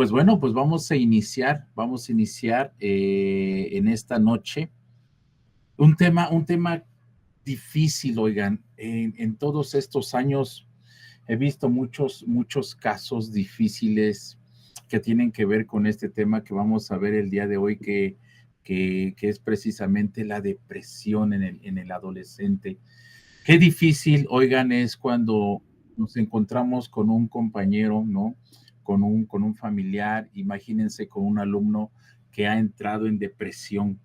Pues bueno, pues vamos a iniciar en esta noche un tema difícil, oigan, en todos estos años he visto muchos casos difíciles que tienen que ver con este tema que vamos a ver el día de hoy, que es precisamente la depresión en el adolescente. Qué difícil, oigan, es cuando nos encontramos con un compañero, ¿no? Con un familiar, imagínense con un alumno que ha entrado en depresión.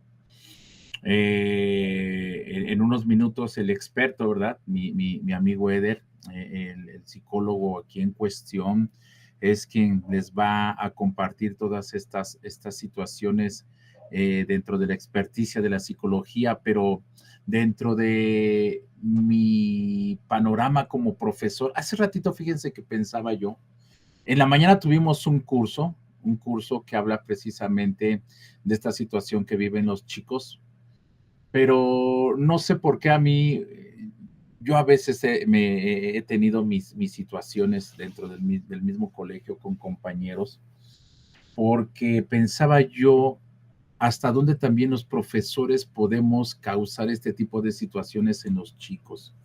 En unos minutos el experto, ¿verdad? Mi amigo Eder, el psicólogo aquí en cuestión, es quien les va a compartir todas estas situaciones dentro de la experticia de la psicología, pero dentro de mi panorama como profesor, hace ratito fíjense que pensaba yo, en la mañana tuvimos un curso que habla precisamente de esta situación que viven los chicos, pero no sé por qué a mí, yo a veces he tenido mis situaciones dentro del mismo colegio con compañeros, porque pensaba yo hasta dónde también los profesores podemos causar este tipo de situaciones en los chicos.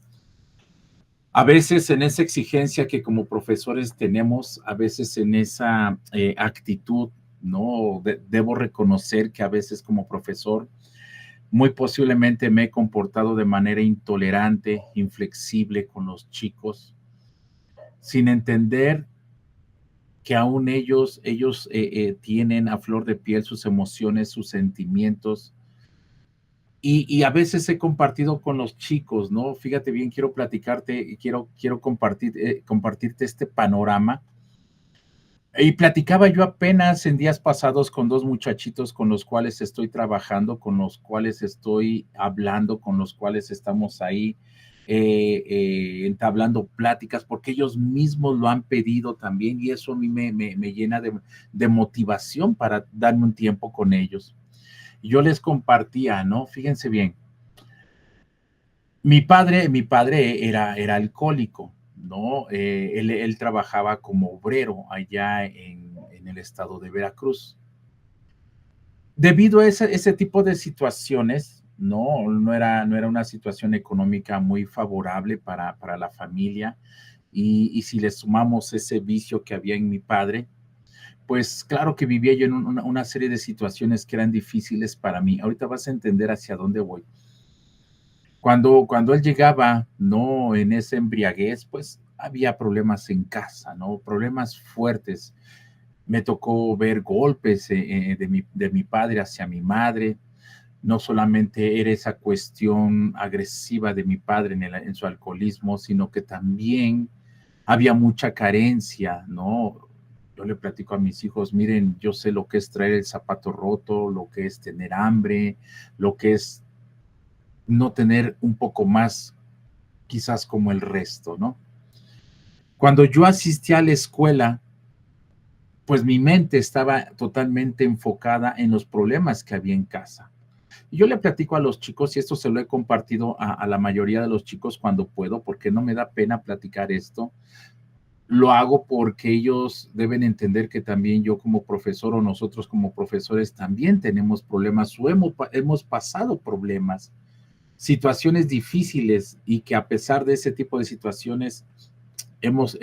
A veces en esa exigencia que como profesores tenemos, a veces en esa actitud, ¿no? Debo reconocer que a veces como profesor muy posiblemente me he comportado de manera intolerante, inflexible con los chicos, sin entender que aún ellos tienen a flor de piel sus emociones, sus sentimientos, y a veces he compartido con los chicos, ¿no? Fíjate bien, quiero platicarte, quiero compartirte este panorama. Y platicaba yo apenas en días pasados con dos muchachitos con los cuales estoy trabajando, con los cuales estoy hablando, con los cuales estamos ahí entablando pláticas, porque ellos mismos lo han pedido también y eso a mí me llena de motivación para darme un tiempo con ellos. Yo les compartía, ¿no? Fíjense bien, mi padre era alcohólico, ¿no? Él trabajaba como obrero allá en el estado de Veracruz. Debido a ese tipo de situaciones, no era una situación económica muy favorable para la familia, y si le sumamos ese vicio que había en mi padre, pues claro que vivía yo en una serie de situaciones que eran difíciles para mí. Ahorita vas a entender hacia dónde voy. Cuando él llegaba, ¿no? En esa embriaguez, pues había problemas en casa, ¿no? Problemas fuertes. Me tocó ver golpes de mi padre hacia mi madre. No solamente era esa cuestión agresiva de mi padre en su alcoholismo, sino que también había mucha carencia, ¿no? Yo le platico a mis hijos, miren, yo sé lo que es traer el zapato roto, lo que es tener hambre, lo que es no tener un poco más, quizás como el resto, ¿no? Cuando yo asistí a la escuela, pues mi mente estaba totalmente enfocada en los problemas que había en casa. Y yo le platico a los chicos, y esto se lo he compartido a la mayoría de los chicos cuando puedo, porque no me da pena platicar esto. Lo hago porque ellos deben entender que también yo como profesor o nosotros como profesores también tenemos problemas o hemos pasado problemas, situaciones difíciles, y que a pesar de ese tipo de situaciones hemos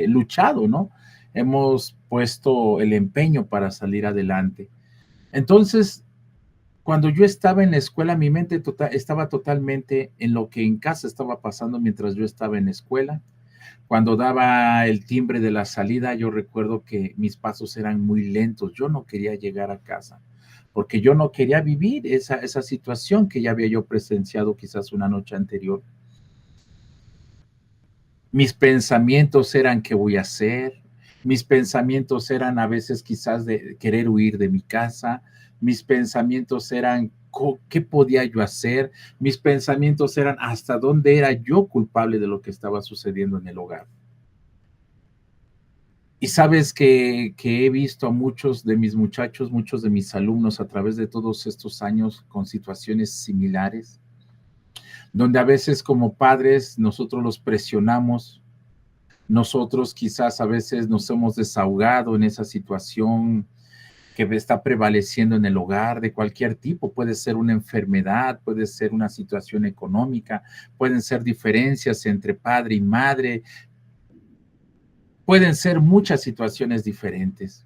luchado, ¿no? Hemos puesto el empeño para salir adelante. Entonces, cuando yo estaba en la escuela, mi mente estaba totalmente en lo que en casa estaba pasando mientras yo estaba en la escuela. Cuando daba el timbre de la salida, yo recuerdo que mis pasos eran muy lentos. Yo no quería llegar a casa porque yo no quería vivir esa situación que ya había yo presenciado quizás una noche anterior. Mis pensamientos eran qué voy a hacer, mis pensamientos eran a veces quizás de querer huir de mi casa, mis pensamientos eran qué podía yo hacer, mis pensamientos eran hasta dónde era yo culpable de lo que estaba sucediendo en el hogar. Y sabes que he visto a muchos de mis muchachos, muchos de mis alumnos a través de todos estos años con situaciones similares, donde a veces como padres nosotros los presionamos, Nosotros quizás a veces nos hemos desahogado en esa situación que está prevaleciendo en el hogar de cualquier tipo. Puede ser una enfermedad, puede ser una situación económica, pueden ser diferencias entre padre y madre, pueden ser muchas situaciones diferentes.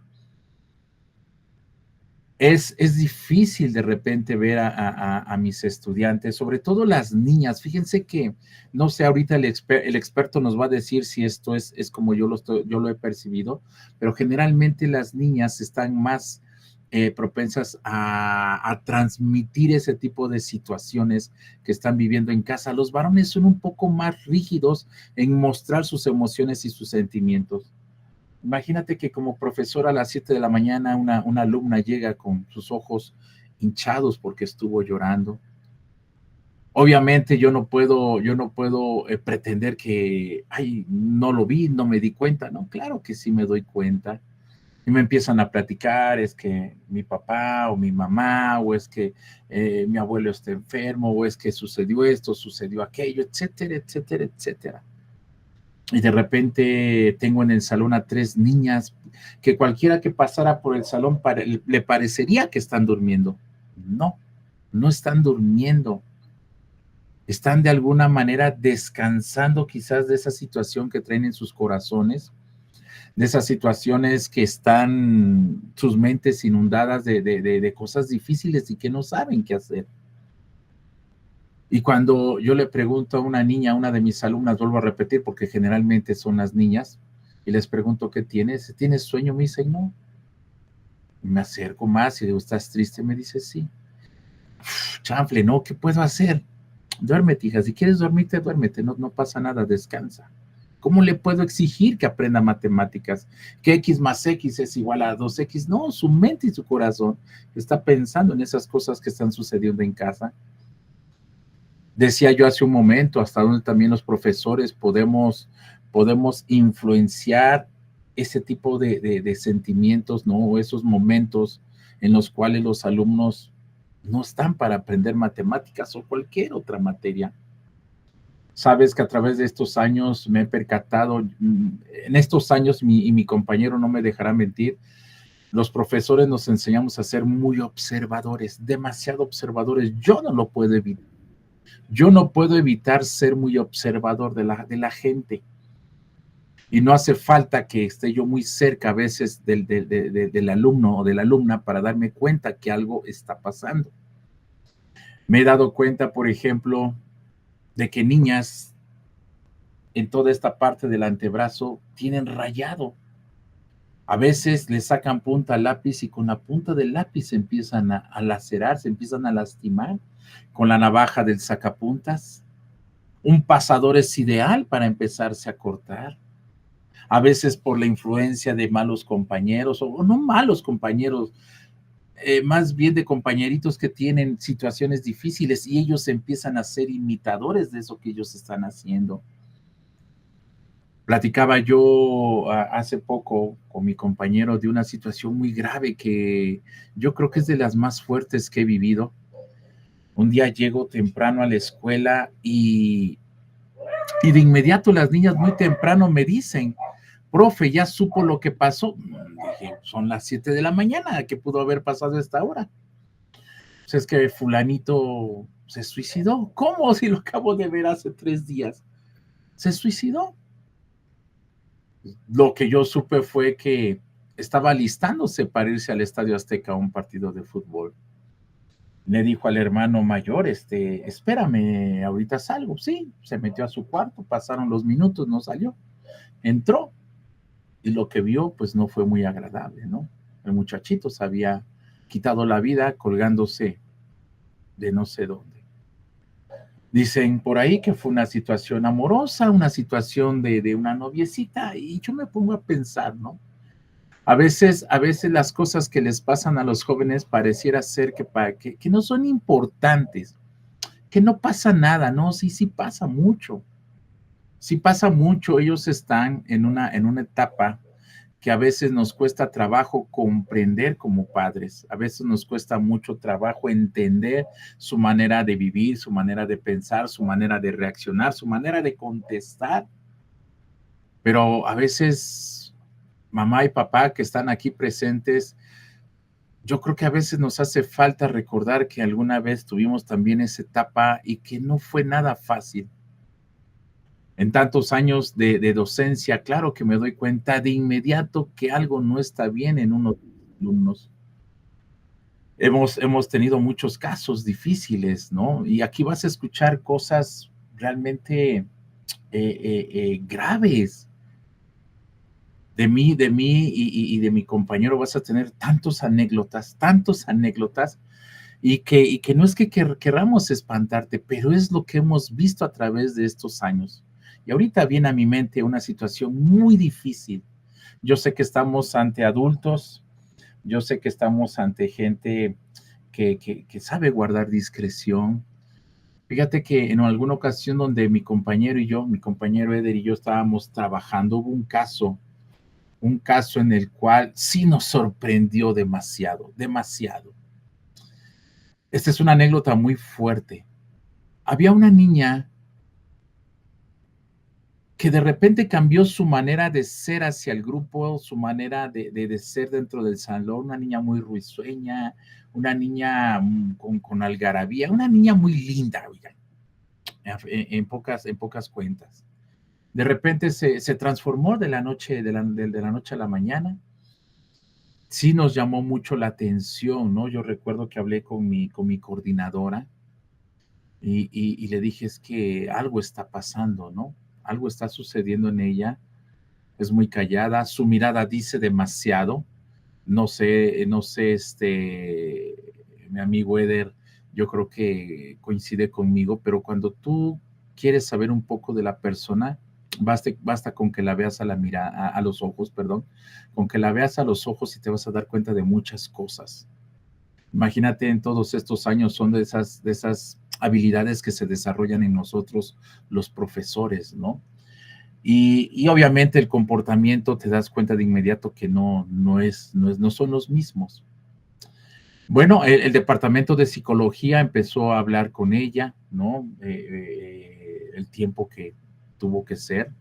Es difícil de repente ver a mis estudiantes, sobre todo las niñas. Fíjense que, no sé, ahorita el experto nos va a decir si esto es como yo lo he percibido, pero generalmente las niñas están más propensas a transmitir ese tipo de situaciones que están viviendo en casa. Los varones son un poco más rígidos en mostrar sus emociones y sus sentimientos. Imagínate que como profesor a las 7 de la mañana una alumna llega con sus ojos hinchados porque estuvo llorando. Obviamente yo no puedo pretender que, ay, no lo vi, no me di cuenta, ¿no? Claro que sí me doy cuenta. Y me empiezan a platicar, es que mi papá o mi mamá, o es que mi abuelo está enfermo, o es que sucedió esto, sucedió aquello, etcétera, etcétera, etcétera. Y de repente tengo en el salón a 3 niñas que cualquiera que pasara por el salón le parecería que están durmiendo. No, no están durmiendo. Están de alguna manera descansando quizás de esa situación que traen en sus corazones, de esas situaciones que están sus mentes inundadas de cosas difíciles y que no saben qué hacer. Y cuando yo le pregunto a una niña, a una de mis alumnas, vuelvo a repetir, porque generalmente son las niñas, y les pregunto qué tienes, ¿tienes sueño? Me dice, no. Me acerco más y le digo, ¿estás triste? Me dice, sí. Chanfle, no, ¿qué puedo hacer? Duérmete, hija, si quieres dormirte, duérmete, no, no pasa nada, descansa. ¿Cómo le puedo exigir que aprenda matemáticas? Que X más X es igual a 2X. No, su mente y su corazón está pensando en esas cosas que están sucediendo en casa. Decía yo hace un momento, hasta donde también los profesores podemos influenciar ese tipo de sentimientos, ¿no? O esos momentos en los cuales los alumnos no están para aprender matemáticas o cualquier otra materia. Sabes que a través de estos años me he percatado, en estos años, y mi compañero no me dejará mentir, los profesores nos enseñamos a ser muy observadores, demasiado observadores. Yo no lo puedo evitar. Yo no puedo evitar ser muy observador de la gente. Y no hace falta que esté yo muy cerca a veces del alumno o de la alumna para darme cuenta que algo está pasando. Me he dado cuenta, por ejemplo, de que niñas en toda esta parte del antebrazo tienen rayado. A veces le sacan punta al lápiz y con la punta del lápiz se empiezan a lacerar, se empiezan a lastimar con la navaja del sacapuntas. Un pasador es ideal para empezarse a cortar. A veces por la influencia de malos compañeros, o no malos compañeros, más bien de compañeritos que tienen situaciones difíciles y ellos empiezan a ser imitadores de eso que ellos están haciendo. Platicaba yo hace poco con mi compañero de una situación muy grave que yo creo que es de las más fuertes que he vivido. Un día llego temprano a la escuela y de inmediato las niñas muy temprano me dicen, profe, ¿ya supo lo que pasó? Dije, son las 7 de la mañana, ¿qué pudo haber pasado a esta hora? Pues es que fulanito se suicidó. ¿Cómo? Si lo acabo de ver hace 3 días. Se suicidó. Lo que yo supe fue que estaba alistándose para irse al Estadio Azteca a un partido de fútbol. Le dijo al hermano mayor, espérame, ahorita salgo. Sí, se metió a su cuarto, pasaron los minutos, no salió. Entró y lo que vio pues no fue muy agradable, ¿no? El muchachito se había quitado la vida colgándose de no sé dónde. Dicen por ahí que fue una situación amorosa, una situación de una noviecita, y yo me pongo a pensar, ¿no? A veces las cosas que les pasan a los jóvenes pareciera ser que no son importantes, que no pasa nada, ¿no? Sí, sí pasa mucho. Sí pasa mucho. Ellos están en una etapa que a veces nos cuesta trabajo comprender como padres, a veces nos cuesta mucho trabajo entender su manera de vivir, su manera de pensar, su manera de reaccionar, su manera de contestar. pero a veces mamá y papá que están aquí presentes, yo creo que a veces nos hace falta recordar que alguna vez tuvimos también esa etapa y que no fue nada fácil. En tantos años de docencia, claro que me doy cuenta de inmediato que algo no está bien en unos alumnos. Hemos tenido muchos casos difíciles, ¿no? Y aquí vas a escuchar cosas realmente graves de mí y de mi compañero. Vas a tener tantos anécdotas, y que no es que querramos espantarte, pero es lo que hemos visto a través de estos años. Y ahorita viene a mi mente una situación muy difícil. Yo sé que estamos ante adultos, yo sé que estamos ante gente que sabe guardar discreción. Fíjate que en alguna ocasión donde mi compañero Eder y yo estábamos trabajando, hubo un caso en el cual sí nos sorprendió demasiado, demasiado. Esta es una anécdota muy fuerte. Había una niña que de repente cambió su manera de ser hacia el grupo, su manera de ser dentro del salón, una niña muy risueña, una niña con algarabía, una niña muy linda, oigan, en pocas cuentas. De repente se transformó de la noche a la mañana. Sí nos llamó mucho la atención, ¿no? Yo recuerdo que hablé con mi coordinadora y le dije, es que algo está pasando, ¿no? Algo está sucediendo en ella, es muy callada, su mirada dice demasiado, no sé, mi amigo Eder, yo creo que coincide conmigo, pero cuando tú quieres saber un poco de la persona, basta con que la veas a la mirada, a los ojos, perdón, con que la veas a los ojos y te vas a dar cuenta de muchas cosas. Imagínate en todos estos años son de esas habilidades que se desarrollan en nosotros los profesores, ¿no? Y obviamente el comportamiento te das cuenta de inmediato que no son los mismos. Bueno, el departamento de psicología empezó a hablar con ella, ¿no? El tiempo que tuvo que ser.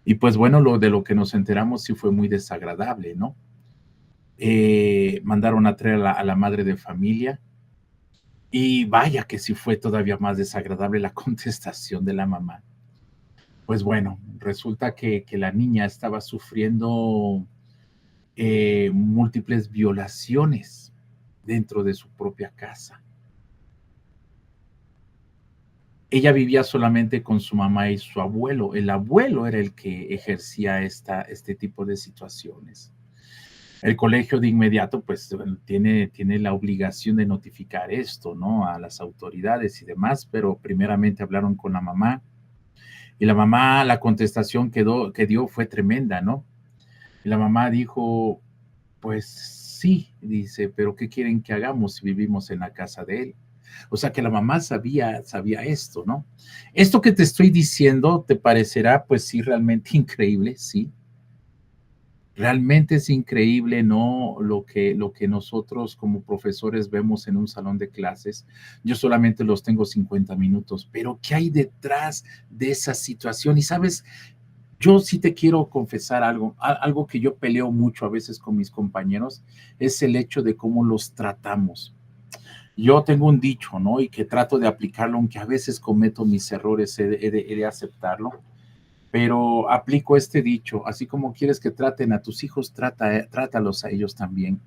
Y pues bueno, de lo que nos enteramos sí fue muy desagradable, ¿no? Mandaron a traer a la madre de familia y vaya que sí fue todavía más desagradable la contestación de la mamá. Pues bueno, resulta que la niña estaba sufriendo múltiples violaciones dentro de su propia casa. Ella vivía solamente con su mamá y su abuelo. El abuelo era el que ejercía este tipo de situaciones. El colegio de inmediato, pues, tiene la obligación de notificar esto, ¿no? A las autoridades y demás, pero primeramente hablaron con la mamá y la mamá, la contestación que dio fue tremenda, ¿no? Y la mamá dijo, pues sí, dice, pero ¿qué quieren que hagamos si vivimos en la casa de él? O sea que la mamá sabía esto, ¿no? Esto que te estoy diciendo te parecerá, pues sí, realmente increíble, sí. Realmente es increíble, ¿no? Lo que nosotros como profesores vemos en un salón de clases. Yo solamente los tengo 50 minutos, pero ¿qué hay detrás de esa situación? Y sabes, yo sí te quiero confesar algo, algo que yo peleo mucho a veces con mis compañeros, es el hecho de cómo los tratamos. Yo tengo un dicho, ¿no? Y que trato de aplicarlo, aunque a veces cometo mis errores, he de aceptarlo, pero aplico este dicho, así como quieres que traten a tus hijos, trátalos a ellos también.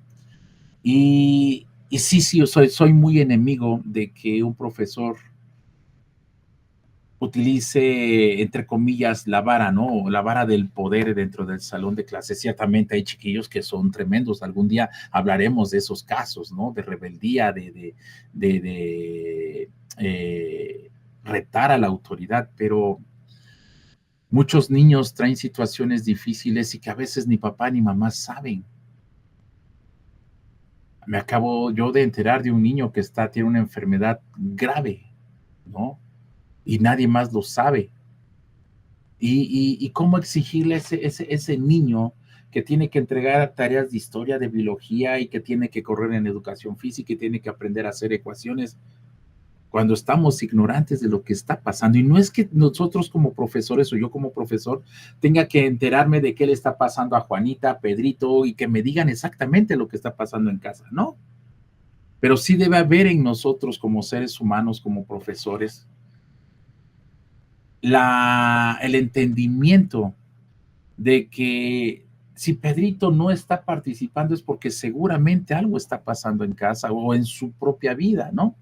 Y sí, yo soy muy enemigo de que un profesor utilice, entre comillas, la vara, ¿no? La vara del poder dentro del salón de clases. Ciertamente hay chiquillos que son tremendos. Algún día hablaremos de esos casos, ¿no? De rebeldía, de retar a la autoridad, pero muchos niños traen situaciones difíciles y que a veces ni papá ni mamá saben. Me acabo yo de enterar de un niño que tiene una enfermedad grave, ¿no? Y nadie más lo sabe. Y cómo exigirle a ese niño que tiene que entregar tareas de historia, de biología y que tiene que correr en educación física y tiene que aprender a hacer ecuaciones. cuando estamos ignorantes de lo que está pasando. Y no es que nosotros como profesores o yo como profesor tenga que enterarme de qué le está pasando a Juanita, a Pedrito, y que me digan exactamente lo que está pasando en casa, ¿no? Pero sí debe haber en nosotros como seres humanos, como profesores, el entendimiento de que si Pedrito no está participando es porque seguramente algo está pasando en casa o en su propia vida, ¿no?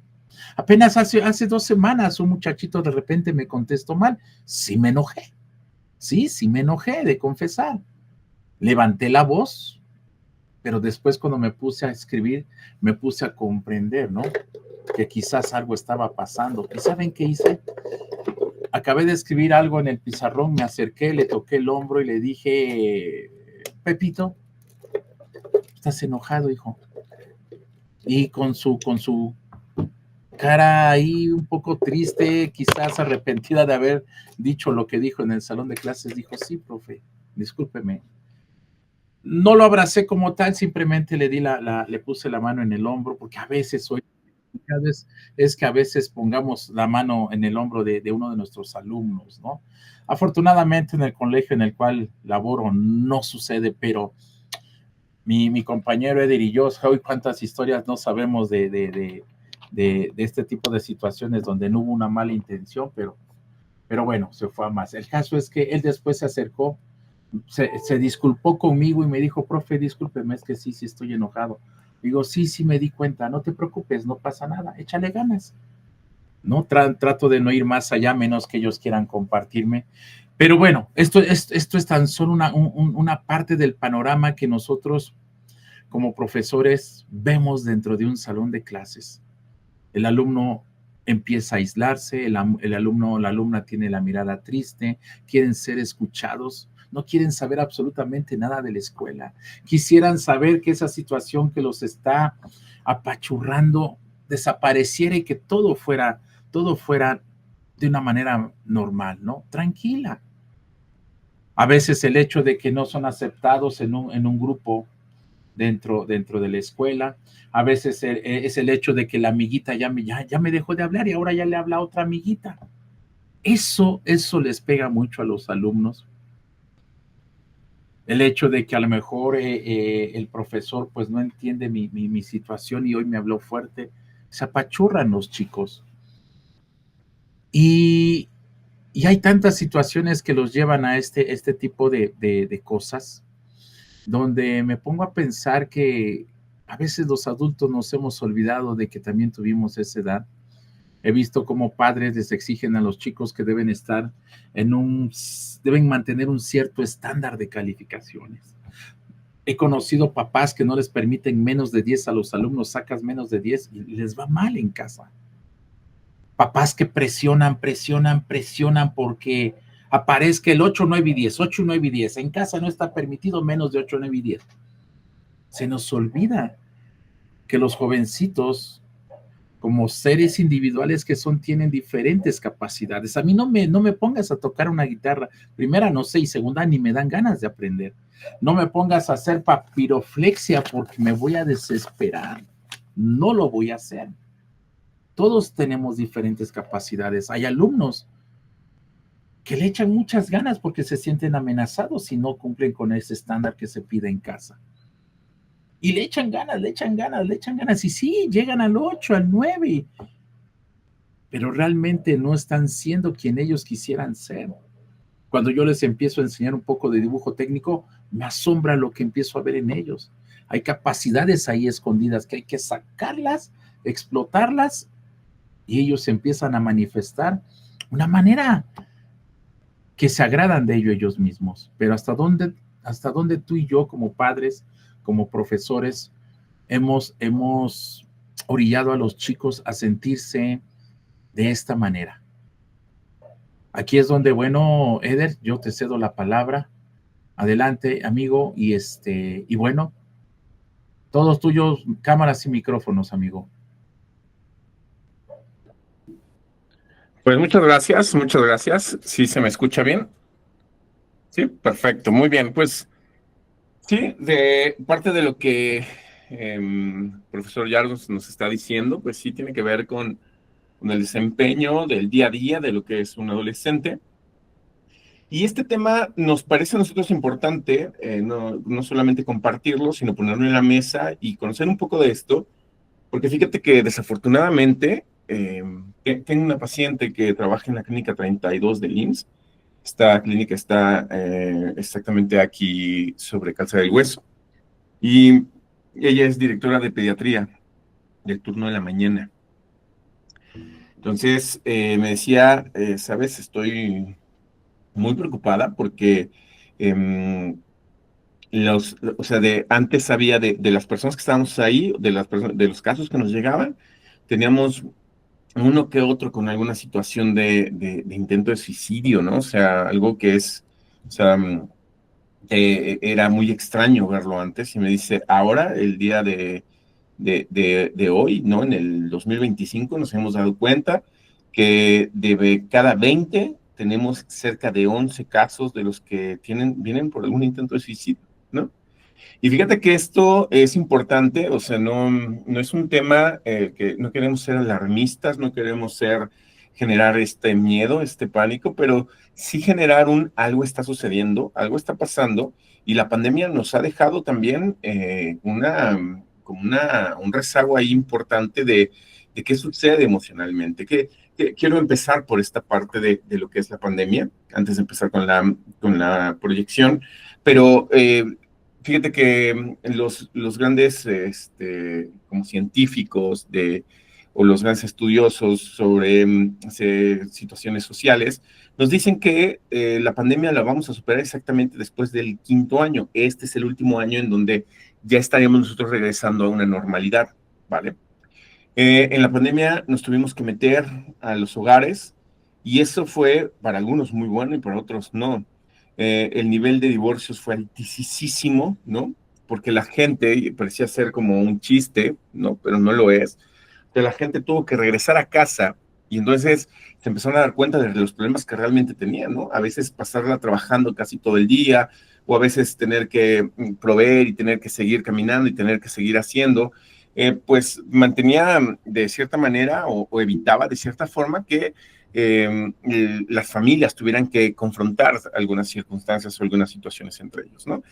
Apenas hace 2 semanas un muchachito de repente me contestó mal. Sí me enojé. Sí me enojé de confesar. Levanté la voz, pero después cuando me puse a escribir, me puse a comprender, ¿no? Que quizás algo estaba pasando. ¿Y saben qué hice? Acabé de escribir algo en el pizarrón, me acerqué, le toqué el hombro y le dije, Pepito, estás enojado, hijo. Y con su cara ahí un poco triste, quizás arrepentida de haber dicho lo que dijo en el salón de clases, dijo, sí, profe, discúlpeme. No lo abracé como tal, simplemente le puse la mano en el hombro, porque a veces hoy es que a veces pongamos la mano en el hombro de uno de nuestros alumnos, ¿no? Afortunadamente en el colegio en el cual laboro no sucede, pero mi compañero Eder y yo, hoy cuántas historias no sabemos de este tipo de situaciones donde no hubo una mala intención, pero bueno, se fue a más. El caso es que él después se acercó, se disculpó conmigo y me dijo, profe, discúlpeme, es que sí estoy enojado. Digo, sí me di cuenta, no te preocupes, no pasa nada, échale ganas. ¿No? Trato de no ir más allá, menos que ellos quieran compartirme. Pero bueno, esto es tan solo una parte del panorama que nosotros como profesores vemos dentro de un salón de clases. El alumno empieza a aislarse, el alumno o la alumna tiene la mirada triste, quieren ser escuchados, no quieren saber absolutamente nada de la escuela. Quisieran saber que esa situación que los está apachurrando desapareciera y que todo fuera de una manera normal, ¿no? Tranquila. A veces el hecho de que no son aceptados en un grupo dentro de la escuela. A veces es el hecho de que la amiguita ya me dejó de hablar y ahora ya le habla a otra amiguita. Eso les pega mucho a los alumnos. El hecho de que a lo mejor el profesor pues no entiende mi situación y hoy me habló fuerte, se apachurran los chicos. Y, y hay tantas situaciones que los llevan a este tipo de cosas donde me pongo a pensar que a veces los adultos nos hemos olvidado de que también tuvimos esa edad. He visto cómo padres les exigen a los chicos que deben mantener un cierto estándar de calificaciones. He conocido papás que no les permiten menos de 10 a los alumnos, sacas menos de 10 y les va mal en casa. Papás que presionan porque aparezca el 8, 9 y 10, 8, 9 y 10. En casa no está permitido menos de 8, 9 y 10. Se nos olvida que los jovencitos, como seres individuales que son, tienen diferentes capacidades. A mí no me pongas a tocar una guitarra. Primera, no sé, y segunda, ni me dan ganas de aprender. No me pongas a hacer papiroflexia porque me voy a desesperar. No lo voy a hacer. Todos tenemos diferentes capacidades. Hay alumnos que le echan muchas ganas porque se sienten amenazados si no cumplen con ese estándar que se pide en casa. Y le echan ganas. Y sí, llegan al 8, al 9, pero realmente no están siendo quien ellos quisieran ser. Cuando yo les empiezo a enseñar un poco de dibujo técnico, me asombra lo que empiezo a ver en ellos. Hay capacidades ahí escondidas que hay que sacarlas, explotarlas, y ellos empiezan a manifestar una manera que se agradan de ellos mismos. Pero hasta dónde tú y yo como padres, como profesores, hemos orillado a los chicos a sentirse de esta manera. Aquí es donde, bueno, Eder, yo te cedo la palabra. Adelante, amigo, y bueno, todos tuyos, cámaras y micrófonos, amigo. Pues muchas gracias. ¿Sí se me escucha bien? Sí, perfecto, muy bien. Pues sí, de parte de lo que profesor Yardos nos está diciendo, pues sí tiene que ver con con el desempeño del día a día de lo que es un adolescente. Y este tema nos parece a nosotros importante, no solamente compartirlo, sino ponerlo en la mesa y conocer un poco de esto, porque fíjate que desafortunadamente tengo una paciente que trabaja en la clínica 32 del IMSS. Esta clínica está exactamente aquí sobre Calzada del Hueso. Y ella es directora de pediatría del turno de la mañana. Entonces me decía, sabes, estoy muy preocupada porque em, o sea, antes sabía de las personas que estábamos ahí, de los casos que nos llegaban, teníamos uno que otro con alguna situación de intento de suicidio, ¿no? O sea, algo que es, o sea, era muy extraño verlo antes y me dice, ahora, el día de hoy, ¿no? En el 2025 nos hemos dado cuenta que de cada 20 tenemos cerca de 11 casos de los que vienen por algún intento de suicidio, ¿no? Y fíjate que esto es importante, o sea, no es un tema que no queremos ser alarmistas, no queremos generar este miedo, este pánico, pero sí generar algo está sucediendo, algo está pasando, y la pandemia nos ha dejado también un rezago ahí importante de qué sucede emocionalmente. Quiero empezar por esta parte de lo que es la pandemia, antes de empezar con la proyección, pero fíjate que los grandes como científicos o los grandes estudiosos sobre situaciones sociales nos dicen que la pandemia la vamos a superar exactamente después del quinto año. Este es el último año en donde ya estaríamos nosotros regresando a una normalidad, ¿vale? En la pandemia nos tuvimos que meter a los hogares y eso fue para algunos muy bueno y para otros no. El nivel de divorcios fue altísimo, ¿no? Porque la gente, parecía ser como un chiste, ¿no? Pero no lo es. Que la gente tuvo que regresar a casa y entonces se empezaron a dar cuenta de los problemas que realmente tenían, ¿no? A veces pasarla trabajando casi todo el día o a veces tener que proveer y tener que seguir caminando y tener que seguir haciendo pues mantenía de cierta manera o evitaba de cierta forma que las familias tuvieran que confrontar algunas circunstancias o algunas situaciones entre ellos, ¿no?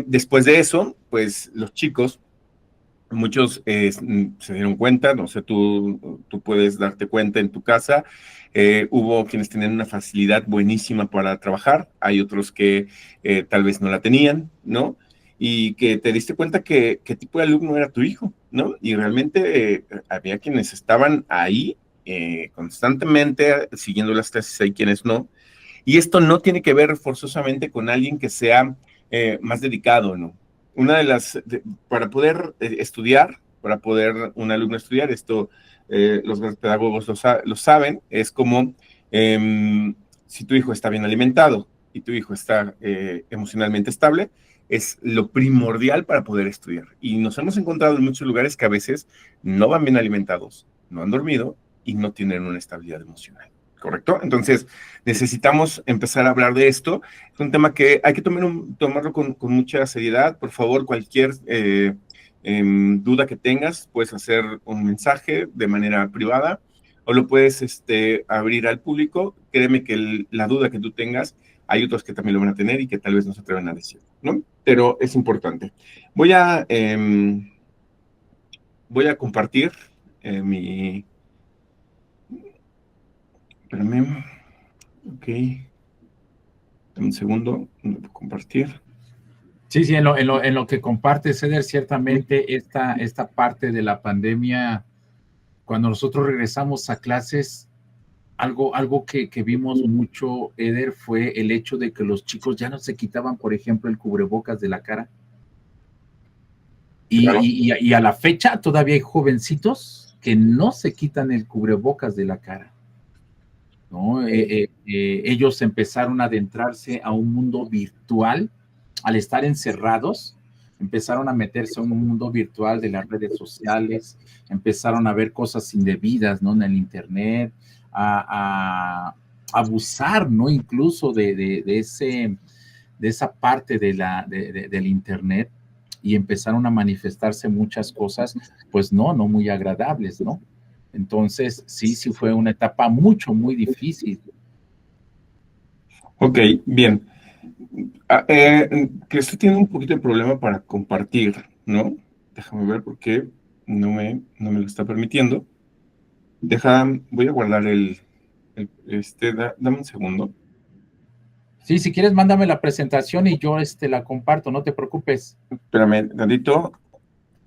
Después de eso, pues los chicos, muchos se dieron cuenta, no sé, tú puedes darte cuenta en tu casa, hubo quienes tenían una facilidad buenísima para trabajar, hay otros que tal vez no la tenían, ¿no? Y que te diste cuenta qué tipo de alumno era tu hijo, ¿no? Y realmente había quienes estaban ahí constantemente siguiendo las clases, hay quienes no. Y esto no tiene que ver forzosamente con alguien que sea más dedicado, ¿no? Para poder estudiar, para poder un alumno estudiar, esto los pedagogos lo saben, es como si tu hijo está bien alimentado y tu hijo está emocionalmente estable, es lo primordial para poder estudiar. Y nos hemos encontrado en muchos lugares que a veces no van bien alimentados, no han dormido y no tienen una estabilidad emocional. ¿Correcto? Entonces, necesitamos empezar a hablar de esto. Es un tema que hay que tomarlo con mucha seriedad. Por favor, cualquier duda que tengas, puedes hacer un mensaje de manera privada o lo puedes abrir al público. Créeme que la duda que tú tengas, hay otros que también lo van a tener y que tal vez no se atreven a decir, ¿no? Pero es importante. Voy a compartir mi... Espérame. Ok. Dame un segundo, compartir. Sí, sí, en lo que comparte Ceder, ciertamente esta parte de la pandemia, cuando nosotros regresamos a clases, algo que vimos mucho, Eder, fue el hecho de que los chicos ya no se quitaban, por ejemplo, el cubrebocas de la cara. Claro. Y a la fecha todavía hay jovencitos que no se quitan el cubrebocas de la cara, ¿no? Ellos empezaron a adentrarse a un mundo virtual al estar encerrados, empezaron a meterse en un mundo virtual de las redes sociales, empezaron a ver cosas indebidas, ¿no? En el internet, a abusar, ¿no? Incluso de esa parte del internet y empezaron a manifestarse muchas cosas, pues no muy agradables, ¿no? Entonces, sí fue una etapa muy difícil. Ok, bien. Que estoy teniendo un poquito de problema para compartir, ¿no? Déjame ver por qué no me lo está permitiendo. Voy a guardar dame un segundo. Sí, si quieres, mándame la presentación y yo la comparto, no te preocupes. Espérame, tantito.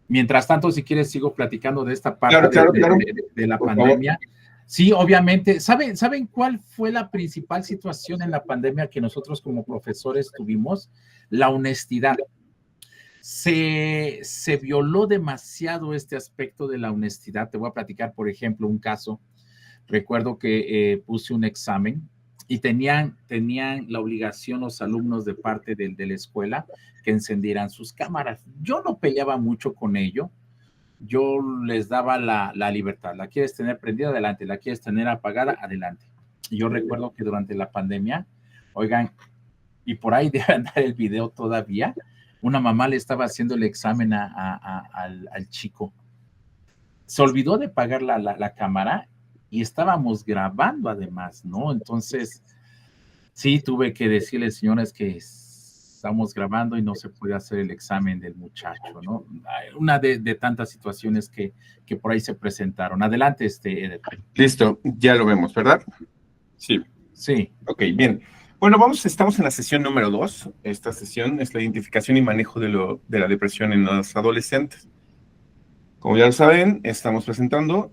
Mientras tanto, si quieres, sigo platicando de esta parte Claro, claro. de la Por favor. pandemia. Sí, obviamente. ¿Saben cuál fue la principal situación en la pandemia que nosotros como profesores tuvimos? La honestidad. Se violó demasiado este aspecto de la honestidad. Te voy a platicar, por ejemplo, un caso. Recuerdo que puse un examen y tenían la obligación los alumnos de parte de la escuela que encendieran sus cámaras. Yo no peleaba mucho con ello, yo les daba la libertad. ¿La quieres tener prendida? Adelante. ¿La quieres tener apagada? Adelante. Y yo recuerdo que durante la pandemia, oigan, y por ahí debe andar el video todavía, una mamá le estaba haciendo el examen al chico. Se olvidó de apagar la cámara y estábamos grabando además, ¿no? Entonces, sí, tuve que decirle, señores, que estamos grabando y no se puede hacer el examen del muchacho, ¿no? Una de tantas situaciones que por ahí se presentaron. Adelante, Eder. Listo, ya lo vemos, ¿verdad? Sí. Sí. Ok, bien. Bueno, estamos en la sesión número 2. Esta sesión es la identificación y manejo de la depresión en los adolescentes. Como ya lo saben, estamos presentando,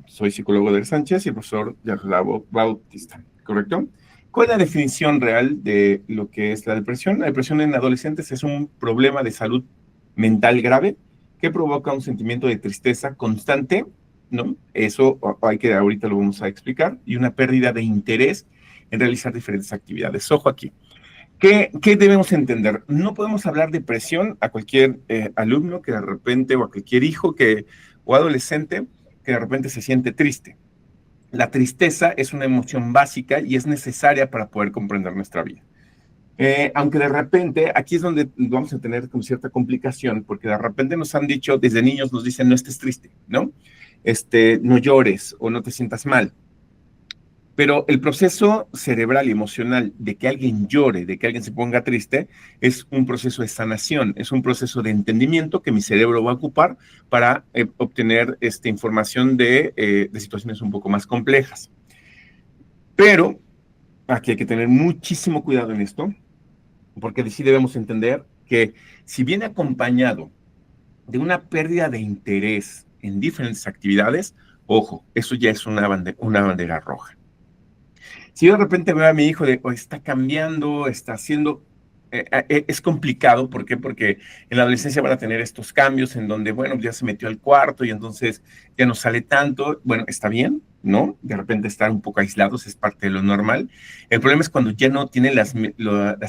soy psicólogo de Sánchez y el profesor Yarlabo Bautista, ¿correcto? ¿Cuál es la definición real de lo que es la depresión? La depresión en adolescentes es un problema de salud mental grave que provoca un sentimiento de tristeza constante, ¿no? Eso ahorita lo vamos a explicar, y una pérdida de interés en realizar diferentes actividades. Ojo aquí. ¿Qué debemos entender? No podemos hablar de presión a cualquier alumno que de repente, o a cualquier hijo o adolescente que de repente se siente triste. La tristeza es una emoción básica y es necesaria para poder comprender nuestra vida. Aunque de repente, aquí es donde vamos a tener como cierta complicación, porque de repente nos han dicho, desde niños nos dicen, no estés triste, ¿no? No llores o no te sientas mal. Pero el proceso cerebral y emocional de que alguien llore, de que alguien se ponga triste, es un proceso de sanación, es un proceso de entendimiento que mi cerebro va a ocupar para obtener información de situaciones un poco más complejas. Pero aquí hay que tener muchísimo cuidado en esto, porque sí debemos entender que si viene acompañado de una pérdida de interés en diferentes actividades, ojo, eso ya es una bandera roja. Si yo de repente veo a mi hijo está cambiando, está haciendo, es complicado. ¿Por qué? Porque en la adolescencia van a tener estos cambios en donde, bueno, ya se metió al cuarto y entonces ya no sale tanto. Bueno, está bien, ¿no? De repente estar un poco aislados es parte de lo normal. El problema es cuando ya no tienen las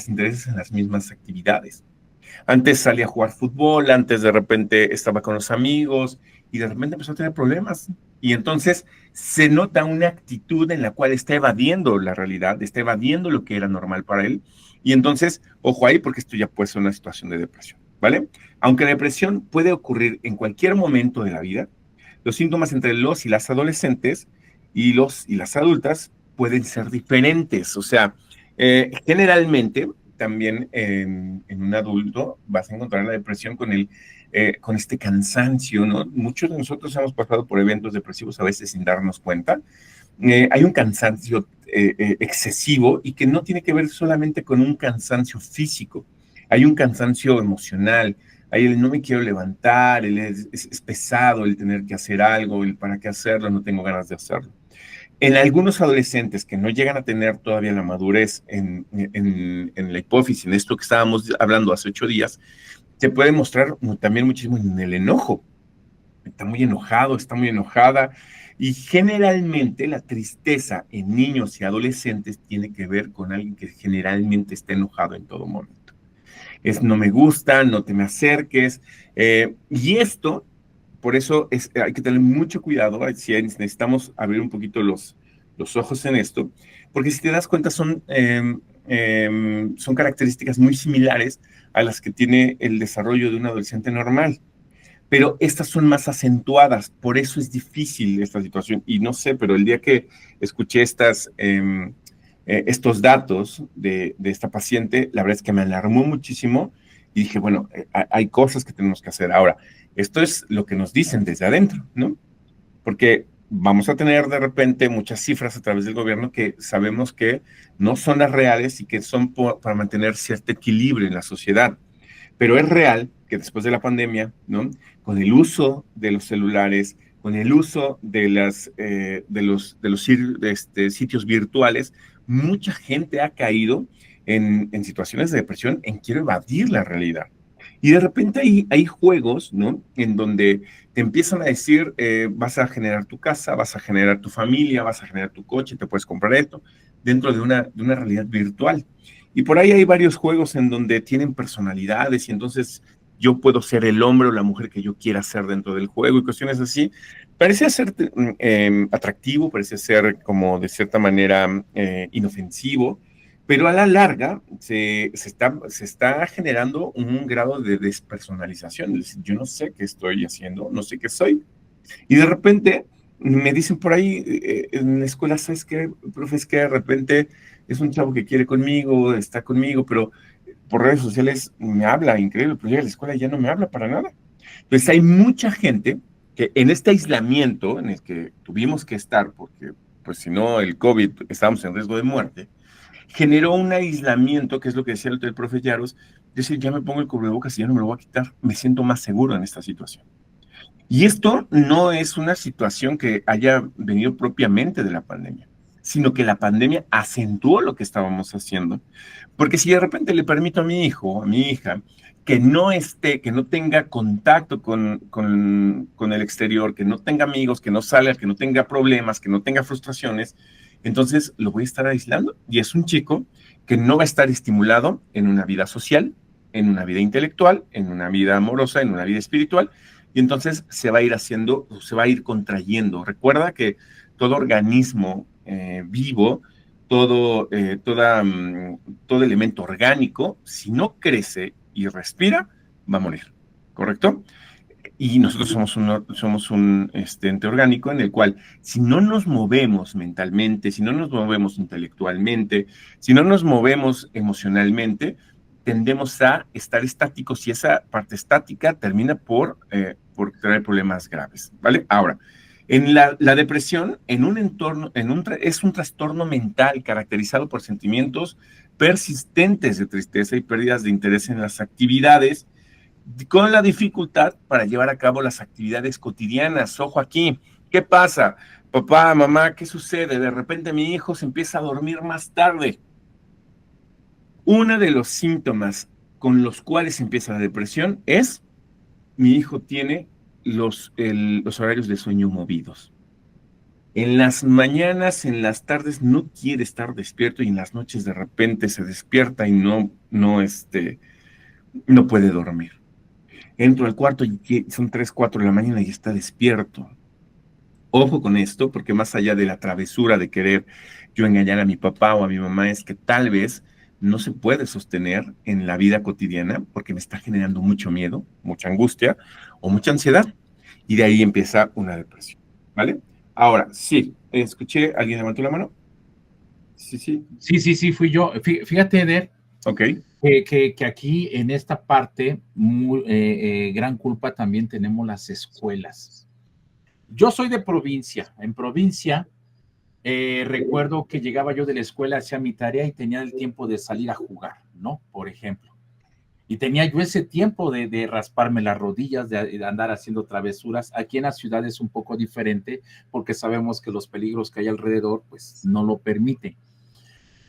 intereses en las mismas actividades. Antes salía a jugar fútbol, antes de repente estaba con los amigos y de repente empezó a tener problemas. Y entonces se nota una actitud en la cual está evadiendo la realidad, está evadiendo lo que era normal para él. Y entonces, ojo ahí, porque esto ya puede ser una situación de depresión, ¿vale? Aunque la depresión puede ocurrir en cualquier momento de la vida, los síntomas entre los y las adolescentes y las adultas pueden ser diferentes. O sea, generalmente también en un adulto vas a encontrar la depresión con este cansancio, ¿no? Muchos de nosotros hemos pasado por eventos depresivos a veces sin darnos cuenta. Hay un cansancio excesivo y que no tiene que ver solamente con un cansancio físico. Hay un cansancio emocional. Hay el no me quiero levantar, es pesado el tener que hacer algo, el para qué hacerlo, no tengo ganas de hacerlo. En algunos adolescentes que no llegan a tener todavía la madurez en la hipófisis, en esto que estábamos hablando hace 8 días, se puede mostrar también muchísimo en el enojo. Está muy enojado, está muy enojada. Y generalmente la tristeza en niños y adolescentes tiene que ver con alguien que generalmente está enojado en todo momento. Es no me gusta, no te me acerques. Y esto, por eso hay que tener mucho cuidado. Si necesitamos abrir un poquito los ojos en esto, porque si te das cuenta son características muy similares a las que tiene el desarrollo de un adolescente normal. pero estas son más acentuadas, por eso es difícil esta situación. Y no sé, pero el día que escuché estos datos de esta paciente, la verdad es que me alarmó muchísimo y dije, bueno, hay cosas que tenemos que hacer. Ahora, esto es lo que nos dicen desde adentro, ¿no? Porque vamos a tener de repente muchas cifras a través del gobierno que sabemos que no son las reales y que son para mantener cierto equilibrio en la sociedad. Pero es real que después de la pandemia, ¿no? Con el uso de los celulares, con el uso de los sitios virtuales, mucha gente ha caído en situaciones de depresión, en quiero evadir la realidad. Y de repente hay juegos, ¿no? En donde te empiezan a decir, vas a generar tu casa, vas a generar tu familia, vas a generar tu coche, te puedes comprar esto, dentro de una realidad virtual. Y por ahí hay varios juegos en donde tienen personalidades y entonces yo puedo ser el hombre o la mujer que yo quiera ser dentro del juego y cuestiones así. Parece ser atractivo, parece ser como de cierta manera inofensivo, pero a la larga se está generando un grado de despersonalización. Es decir, yo no sé qué estoy haciendo, no sé qué soy. Y de repente me dicen por ahí en la escuela, ¿sabes qué, profe? Es que de repente es un chavo que quiere conmigo, está conmigo, pero por redes sociales me habla increíble, pero llega a la escuela y ya no me habla para nada. Entonces hay mucha gente que en este aislamiento en el que tuvimos que estar, porque pues si no el COVID estábamos en riesgo de muerte, generó un aislamiento, que es lo que decía el profe Yaros, decir, ya me pongo el cubrebocas y ya no me lo voy a quitar, me siento más seguro en esta situación. Y esto no es una situación que haya venido propiamente de la pandemia, sino que la pandemia acentuó lo que estábamos haciendo. Porque si de repente le permito a mi hijo, a mi hija, que no tenga contacto con el exterior, que no tenga amigos, que no salga, que no tenga problemas, que no tenga frustraciones, entonces lo voy a estar aislando. Y es un chico que no va a estar estimulado en una vida social, en una vida intelectual, en una vida amorosa, en una vida espiritual, y entonces se va a ir haciendo, se va a ir contrayendo. Recuerda que todo organismo vivo, todo elemento orgánico, si no crece y respira, va a morir, ¿correcto? Y nosotros somos un ente orgánico en el cual, si no nos movemos mentalmente, si no nos movemos intelectualmente, si no nos movemos emocionalmente, tendemos a estar estáticos y esa parte estática termina por traer problemas graves, ¿vale? Ahora, en la depresión, en un entorno, es un trastorno mental caracterizado por sentimientos persistentes de tristeza y pérdidas de interés en las actividades, con la dificultad para llevar a cabo las actividades cotidianas. Ojo aquí, ¿qué pasa? Papá, mamá, ¿qué sucede? De repente mi hijo se empieza a dormir más tarde. Uno de los síntomas con los cuales empieza la depresión es, mi hijo tiene los horarios de sueño movidos. En las mañanas, en las tardes no quiere estar despierto y en las noches de repente se despierta y no puede dormir. Entro al cuarto y son 3, 4 de la mañana y está despierto. Ojo con esto, porque más allá de la travesura de querer yo engañar a mi papá o a mi mamá, es que tal vez no se puede sostener en la vida cotidiana porque me está generando mucho miedo, mucha angustia o mucha ansiedad. Y de ahí empieza una depresión, ¿vale? Ahora, sí, escuché, ¿alguien levantó la mano? Sí, sí. Sí, fui yo. Fíjate, Eder, Ok. que aquí en esta parte, gran culpa también tenemos las escuelas. Yo soy de provincia. En provincia, recuerdo que llegaba yo de la escuela, hacía mi tarea y tenía el tiempo de salir a jugar, ¿no? Por ejemplo. Y tenía yo ese tiempo de rasparme las rodillas, de andar haciendo travesuras. Aquí en la ciudad es un poco diferente porque sabemos que los peligros que hay alrededor, pues no lo permiten.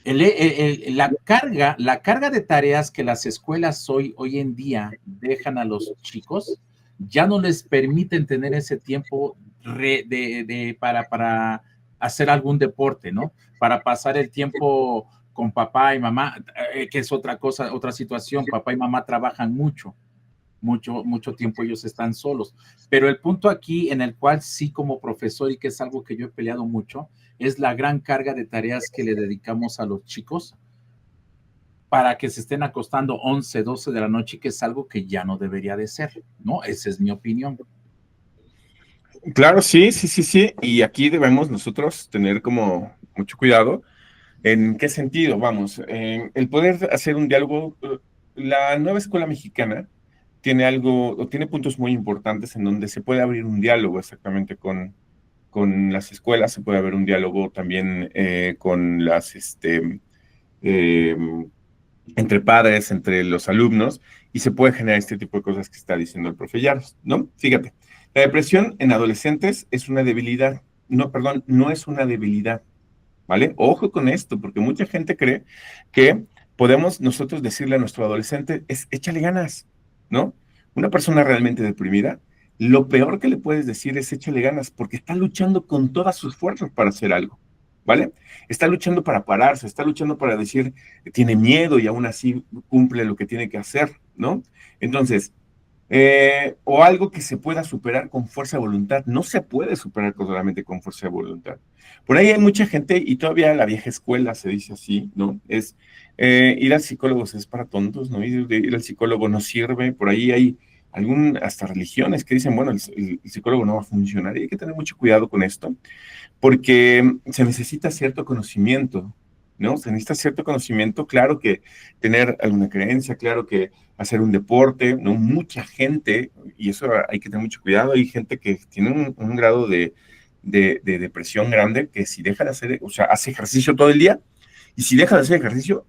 La carga de tareas que las escuelas hoy en día dejan a los chicos ya no les permiten tener ese tiempo para hacer algún deporte, ¿no? Para pasar el tiempo con papá y mamá, que es otra cosa, otra situación. Papá y mamá trabajan mucho tiempo ellos están solos. Pero el punto aquí en el cual sí como profesor y que es algo que yo he peleado mucho, es la gran carga de tareas que le dedicamos a los chicos para que se estén acostando 11, 12 de la noche, que es algo que ya no debería de ser, ¿no? Esa es mi opinión. Claro, sí, sí, sí, sí. Y aquí debemos nosotros tener como mucho cuidado. ¿En qué sentido? Vamos, el poder hacer un diálogo. La nueva escuela mexicana tiene algo, o tiene puntos muy importantes en donde se puede abrir un diálogo exactamente con las escuelas, se puede abrir un diálogo también con las, eh, entre padres, entre los alumnos, y se puede generar este tipo de cosas que está diciendo el profe Yaros, ¿no? Fíjate, la depresión en adolescentes es una debilidad, no, perdón, no es una debilidad, ¿vale? Ojo con esto, porque mucha gente cree que podemos nosotros decirle a nuestro adolescente, es échale ganas, ¿no? Una persona realmente deprimida, lo peor que le puedes decir es échale ganas, porque está luchando con todas sus fuerzas para hacer algo, ¿vale? Está luchando para pararse, está luchando para decir que tiene miedo y aún así cumple lo que tiene que hacer, ¿no? Entonces, o algo que se pueda superar con fuerza de voluntad. No se puede superar solamente con fuerza de voluntad. Por ahí hay mucha gente, y todavía la vieja escuela se dice así, ¿no? Es ir al psicólogo es para tontos, ¿no? Ir al psicólogo no sirve. Por ahí hay hasta religiones que dicen, bueno, el psicólogo no va a funcionar. Y hay que tener mucho cuidado con esto, porque se necesita cierto conocimiento, ¿no? Se necesita cierto conocimiento, claro que tener alguna creencia, claro que hacer un deporte, ¿no? Mucha gente, y eso hay que tener mucho cuidado, hay gente que tiene un grado de depresión grande que si deja de hacer, o sea, hace ejercicio todo el día, y si deja de hacer ejercicio,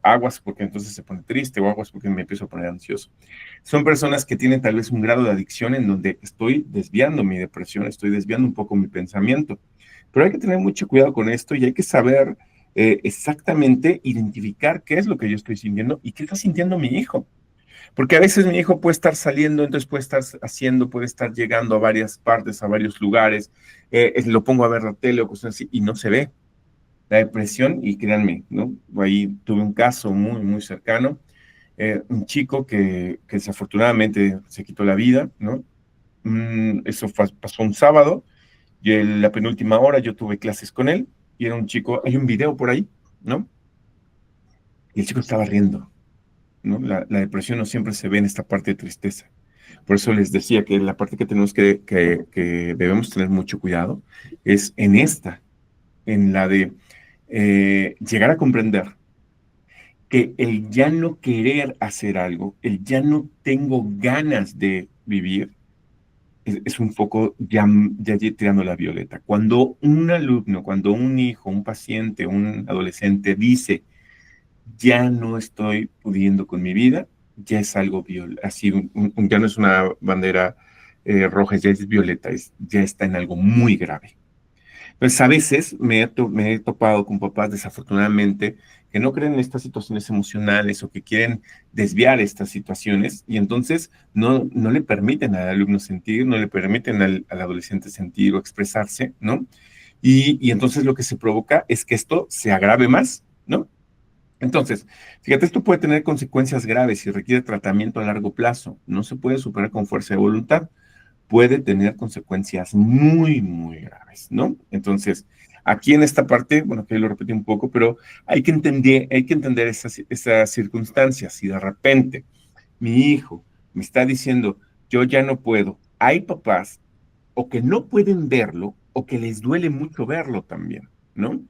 aguas porque entonces se pone triste o aguas porque me empiezo a poner ansioso. Son personas que tienen tal vez un grado de adicción en donde estoy desviando mi depresión, estoy desviando un poco mi pensamiento. Pero hay que tener mucho cuidado con esto y hay que saber exactamente identificar qué es lo que yo estoy sintiendo y qué está sintiendo mi hijo. Porque a veces mi hijo puede estar saliendo, entonces puede estar haciendo, puede estar llegando a varias partes, a varios lugares, lo pongo a ver la tele o cosas así y no se ve. La depresión, y créanme, ¿no? Ahí tuve un caso muy, muy cercano, un chico que desafortunadamente se quitó la vida, ¿no? Eso pasó un sábado, y en la penúltima hora yo tuve clases con él, y era un chico, hay un video por ahí, ¿no? Y el chico estaba riendo, ¿no? La depresión no siempre se ve en esta parte de tristeza. Por eso les decía que la parte que tenemos que debemos tener mucho cuidado es en esta, en la de llegar a comprender que el ya no querer hacer algo, el ya no tengo ganas de vivir, es un poco ya tirando la violeta. Cuando un alumno, cuando un hijo, un paciente, un adolescente dice, ya no estoy pudiendo con mi vida, ya es algo así, ya no es una bandera roja, ya es violeta, ya está en algo muy grave. Pues a veces me he topado con papás, desafortunadamente, que no creen en estas situaciones emocionales o que quieren desviar estas situaciones y entonces no le permiten al alumno sentir, no le permiten al adolescente sentir o expresarse, ¿no? Y entonces lo que se provoca es que esto se agrave más, ¿no? Entonces, fíjate, esto puede tener consecuencias graves y requiere tratamiento a largo plazo. No se puede superar con fuerza de voluntad, puede tener consecuencias muy, muy graves, ¿no? Entonces, aquí en esta parte, bueno, que lo repetí un poco, pero hay que entender esas circunstancias. Si de repente mi hijo me está diciendo, yo ya no puedo, hay papás o que no pueden verlo o que les duele mucho verlo también, ¿no?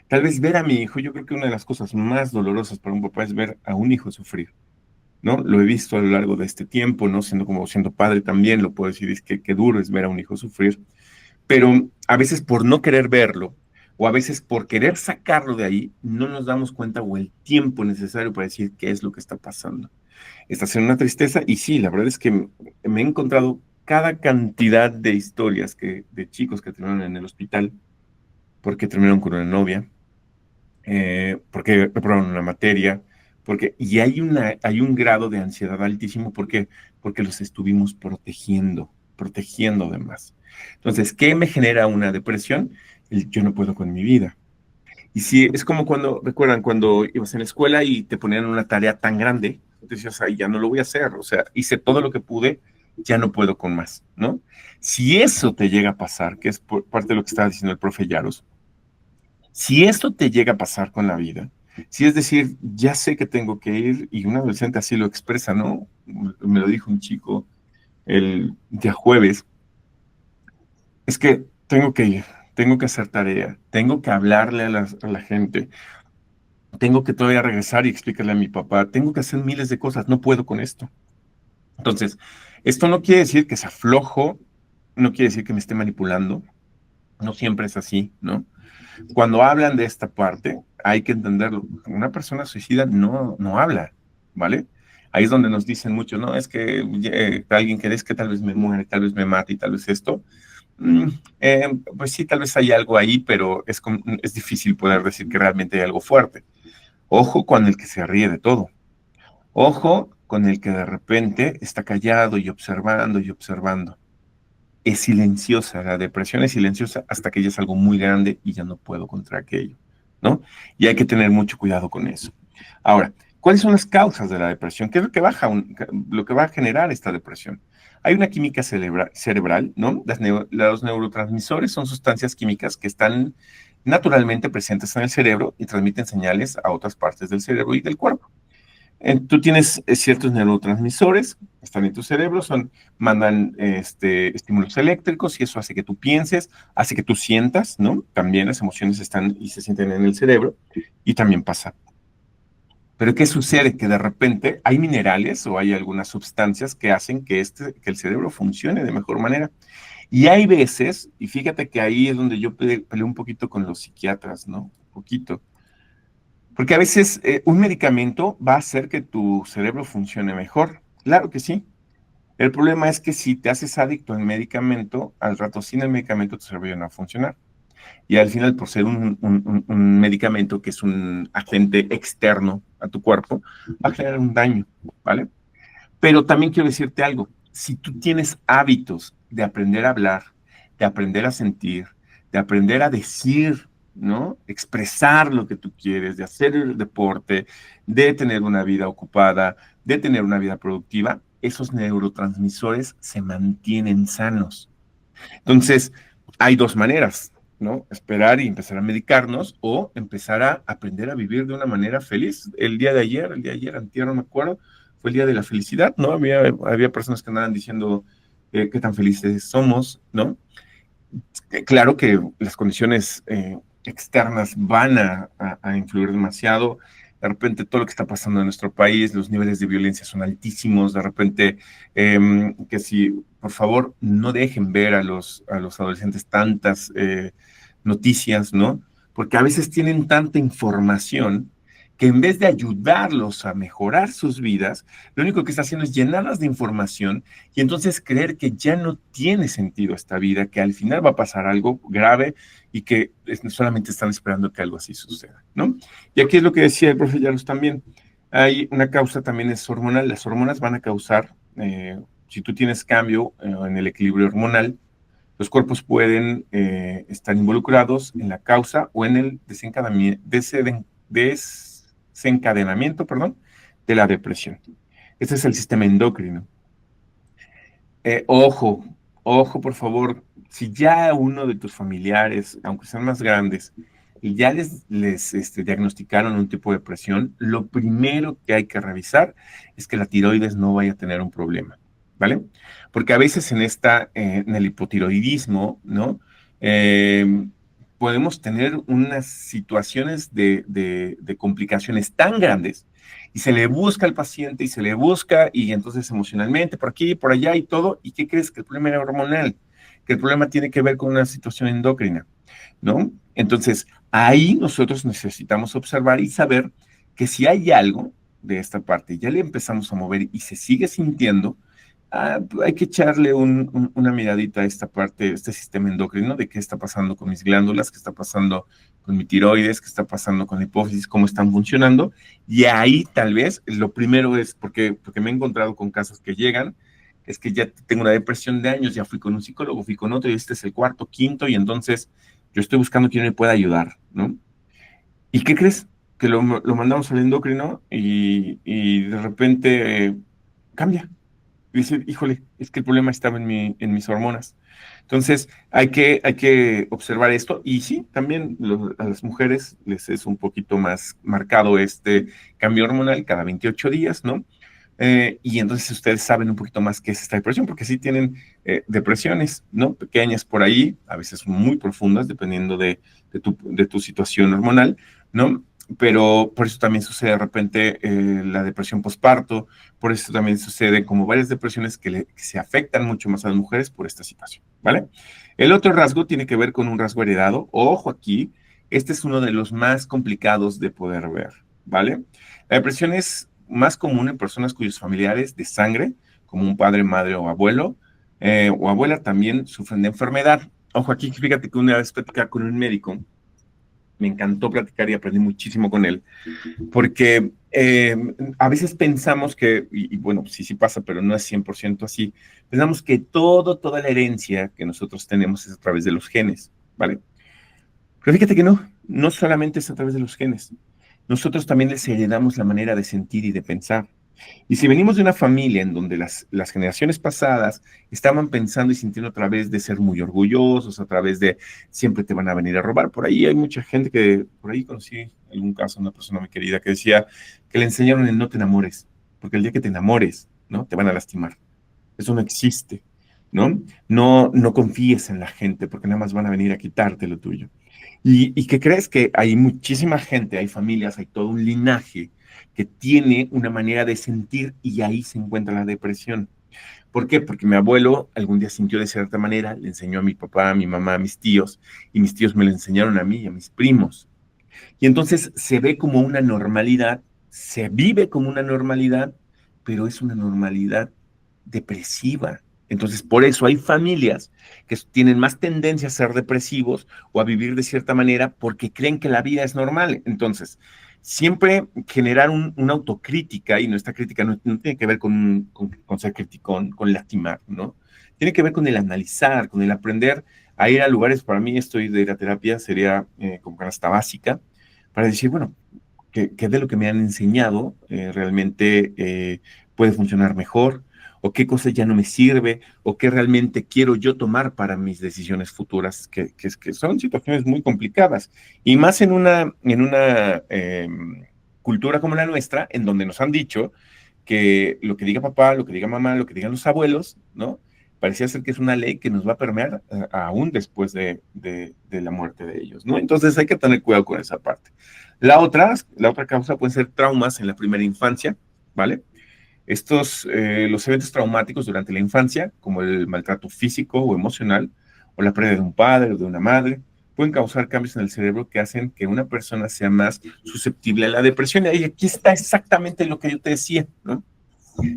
Tal vez ver a mi hijo, yo creo que una de las cosas más dolorosas para un papá es ver a un hijo sufrir, ¿no? Lo he visto a lo largo de este tiempo, ¿no? Siendo padre también, lo puedo decir, es que duro es ver a un hijo sufrir, pero a veces por no querer verlo, o a veces por querer sacarlo de ahí, no nos damos cuenta o el tiempo necesario para decir qué es lo que está pasando. Estás en una tristeza, y sí, la verdad es que me he encontrado cada cantidad de historias de chicos que terminaron en el hospital porque terminaron con una novia, porque reprobaron una materia, y hay un grado de ansiedad altísimo, porque los estuvimos protegiendo además. Entonces, ¿qué me genera una depresión? Yo no puedo con mi vida. Y sí, es como recuerdan, cuando ibas en la escuela y te ponían una tarea tan grande, tú decías, ay, ya no lo voy a hacer, o sea, hice todo lo que pude, ya no puedo con más, ¿no? Si eso te llega a pasar, parte de lo que estaba diciendo el profe Yaros, si esto te llega a pasar con la vida, Sí, es decir, ya sé que tengo que ir y un adolescente así lo expresa, ¿no? Me lo dijo un chico el día jueves, es que tengo que ir, tengo que hacer tarea, tengo que hablarle a la gente, tengo que todavía regresar y explicarle a mi papá, tengo que hacer miles de cosas, no puedo con esto. Entonces, esto no quiere decir que sea flojo, no quiere decir que me esté manipulando, no siempre es así, ¿no? Cuando hablan de esta parte, hay que entenderlo. Una persona suicida no habla, ¿vale? Ahí es donde nos dicen mucho, no, es que alguien que es que tal vez me muere, tal vez me mate y tal vez esto. Mm, pues sí, tal vez hay algo ahí, pero es difícil poder decir que realmente hay algo fuerte. Ojo con el que se ríe de todo. Ojo con el que de repente está callado y observando y observando. Es silenciosa, la depresión es silenciosa hasta que ya es algo muy grande y ya no puedo contra aquello, ¿no? Y hay que tener mucho cuidado con eso. Ahora, ¿cuáles son las causas de la depresión? ¿Qué es lo que lo que va a generar esta depresión? Hay una química cerebral, ¿no? Los neurotransmisores son sustancias químicas que están naturalmente presentes en el cerebro y transmiten señales a otras partes del cerebro y del cuerpo. Tú tienes ciertos neurotransmisores, están en tu cerebro, mandan estímulos eléctricos y eso hace que tú pienses, hace que tú sientas, ¿no? También las emociones están y se sienten en el cerebro y también pasa. Pero ¿qué sucede? Que de repente hay minerales o hay algunas sustancias que hacen que el cerebro funcione de mejor manera. Y hay veces, y fíjate que ahí es donde yo peleo un poquito con los psiquiatras, ¿no? Un poquito. Porque a veces un medicamento va a hacer que tu cerebro funcione mejor. Claro que sí. El problema es que si te haces adicto al medicamento, al rato sin el medicamento tu cerebro ya no va a funcionar. Y al final, por ser un medicamento que es un agente externo a tu cuerpo, va a generar un daño, ¿vale? Pero también quiero decirte algo. Si tú tienes hábitos de aprender a hablar, de aprender a sentir, de aprender a decir, ¿no? Expresar lo que tú quieres, de hacer el deporte, de tener una vida ocupada, de tener una vida productiva, esos neurotransmisores se mantienen sanos. Entonces, hay dos maneras, ¿no? Esperar y empezar a medicarnos o empezar a aprender a vivir de una manera feliz. El día de ayer, antier, no me acuerdo, fue el día de la felicidad, ¿no? Había personas que andaban diciendo qué tan felices somos, ¿no? Claro que las condiciones externas van a influir demasiado. De repente todo lo que está pasando en nuestro país, los niveles de violencia son altísimos. De repente, que si, por favor, no dejen ver a los adolescentes tantas noticias, ¿no? Porque a veces tienen tanta información que en vez de ayudarlos a mejorar sus vidas, lo único que está haciendo es llenarlas de información y entonces creer que ya no tiene sentido esta vida, que al final va a pasar algo grave y que solamente están esperando que algo así suceda, ¿no? Y aquí es lo que decía el profe Yaros también. Hay una causa también es hormonal. Las hormonas van a causar, si tú tienes cambio en el equilibrio hormonal, los cuerpos pueden estar involucrados en la causa o en el desencadenamiento, perdón, de la depresión. Este es el sistema endocrino. Ojo, ojo, por favor, si ya uno de tus familiares, aunque sean más grandes, y ya les diagnosticaron un tipo de depresión, lo primero que hay que revisar es que la tiroides no vaya a tener un problema, ¿vale? Porque a veces en el hipotiroidismo, ¿no? Eh, podemos tener unas situaciones de complicaciones tan grandes y se le busca al paciente y se le busca y entonces emocionalmente por aquí, por allá y todo. ¿Y qué crees? Que el problema era hormonal, que el problema tiene que ver con una situación endocrina, ¿no? Entonces, ahí nosotros necesitamos observar y saber que si hay algo de esta parte, ya le empezamos a mover y se sigue sintiendo, hay que echarle una miradita a esta parte, este sistema endocrino, de qué está pasando con mis glándulas, qué está pasando con mi tiroides, qué está pasando con la hipófisis, cómo están funcionando. Y ahí tal vez lo primero es, porque me he encontrado con casos que llegan, es que ya tengo una depresión de años, ya fui con un psicólogo, fui con otro, y este es el cuarto, quinto, y entonces yo estoy buscando quién me pueda ayudar, ¿no? ¿Y qué crees? Que lo mandamos al endocrino y de repente cambia. Y dice, híjole, es que el problema estaba en mis hormonas. Entonces, hay que observar esto. Y sí, también a las mujeres les es un poquito más marcado este cambio hormonal cada 28 días, ¿no? Y entonces ustedes saben un poquito más qué es esta depresión, porque sí tienen depresiones, ¿no? Pequeñas por ahí, a veces muy profundas, dependiendo de tu situación hormonal, ¿no? Pero por eso también sucede de repente la depresión postparto, por eso también sucede como varias depresiones que se afectan mucho más a las mujeres por esta situación, ¿vale? El otro rasgo tiene que ver con un rasgo heredado. Ojo aquí, este es uno de los más complicados de poder ver, ¿vale? La depresión es más común en personas cuyos familiares de sangre, como un padre, madre o abuelo, o abuela, también sufren de enfermedad. Ojo aquí, fíjate que una vez platicaba con un médico, me encantó platicar y aprendí muchísimo con él, porque a veces pensamos que, y bueno, sí, sí pasa, pero no es 100% así, pensamos que toda la herencia que nosotros tenemos es a través de los genes, ¿vale? Pero fíjate que no solamente es a través de los genes, nosotros también les heredamos la manera de sentir y de pensar. Y si venimos de una familia en donde las generaciones pasadas estaban pensando y sintiendo a través de ser muy orgullosos, a través de siempre te van a venir a robar, por ahí hay mucha gente que, por ahí conocí algún caso, una persona muy querida que decía que le enseñaron el no te enamores, porque el día que te enamores, ¿no? Te van a lastimar. Eso no existe, ¿no? No confíes en la gente porque nada más van a venir a quitarte lo tuyo. ¿Y qué crees? Que hay muchísima gente, hay familias, hay todo un linaje que tiene una manera de sentir y ahí se encuentra la depresión. ¿Por qué? Porque mi abuelo algún día sintió de cierta manera, le enseñó a mi papá, a mi mamá, a mis tíos, y mis tíos me lo enseñaron a mí y a mis primos. Y entonces se ve como una normalidad, se vive como una normalidad, pero es una normalidad depresiva. Entonces, por eso hay familias que tienen más tendencia a ser depresivos o a vivir de cierta manera porque creen que la vida es normal. Entonces, siempre generar una autocrítica, y nuestra crítica no tiene que ver con ser criticón, con lastimar, ¿no? Tiene que ver con el analizar, con el aprender a ir a lugares. Para mí, esto de ir a terapia sería como canasta básica, para decir, bueno, que de lo que me han enseñado realmente puede funcionar mejor, o qué cosa ya no me sirve, o qué realmente quiero yo tomar para mis decisiones futuras, que son situaciones muy complicadas. Y más en una cultura como la nuestra, en donde nos han dicho que lo que diga papá, lo que diga mamá, lo que digan los abuelos, ¿no? Parecía ser que es una ley que nos va a permear aún después de la muerte de ellos, ¿no? Entonces hay que tener cuidado con esa parte. La otra causa pueden ser traumas en la primera infancia, ¿vale? Los eventos traumáticos durante la infancia, como el maltrato físico o emocional, o la pérdida de un padre o de una madre, pueden causar cambios en el cerebro que hacen que una persona sea más susceptible a la depresión. Y aquí está exactamente lo que yo te decía, ¿no?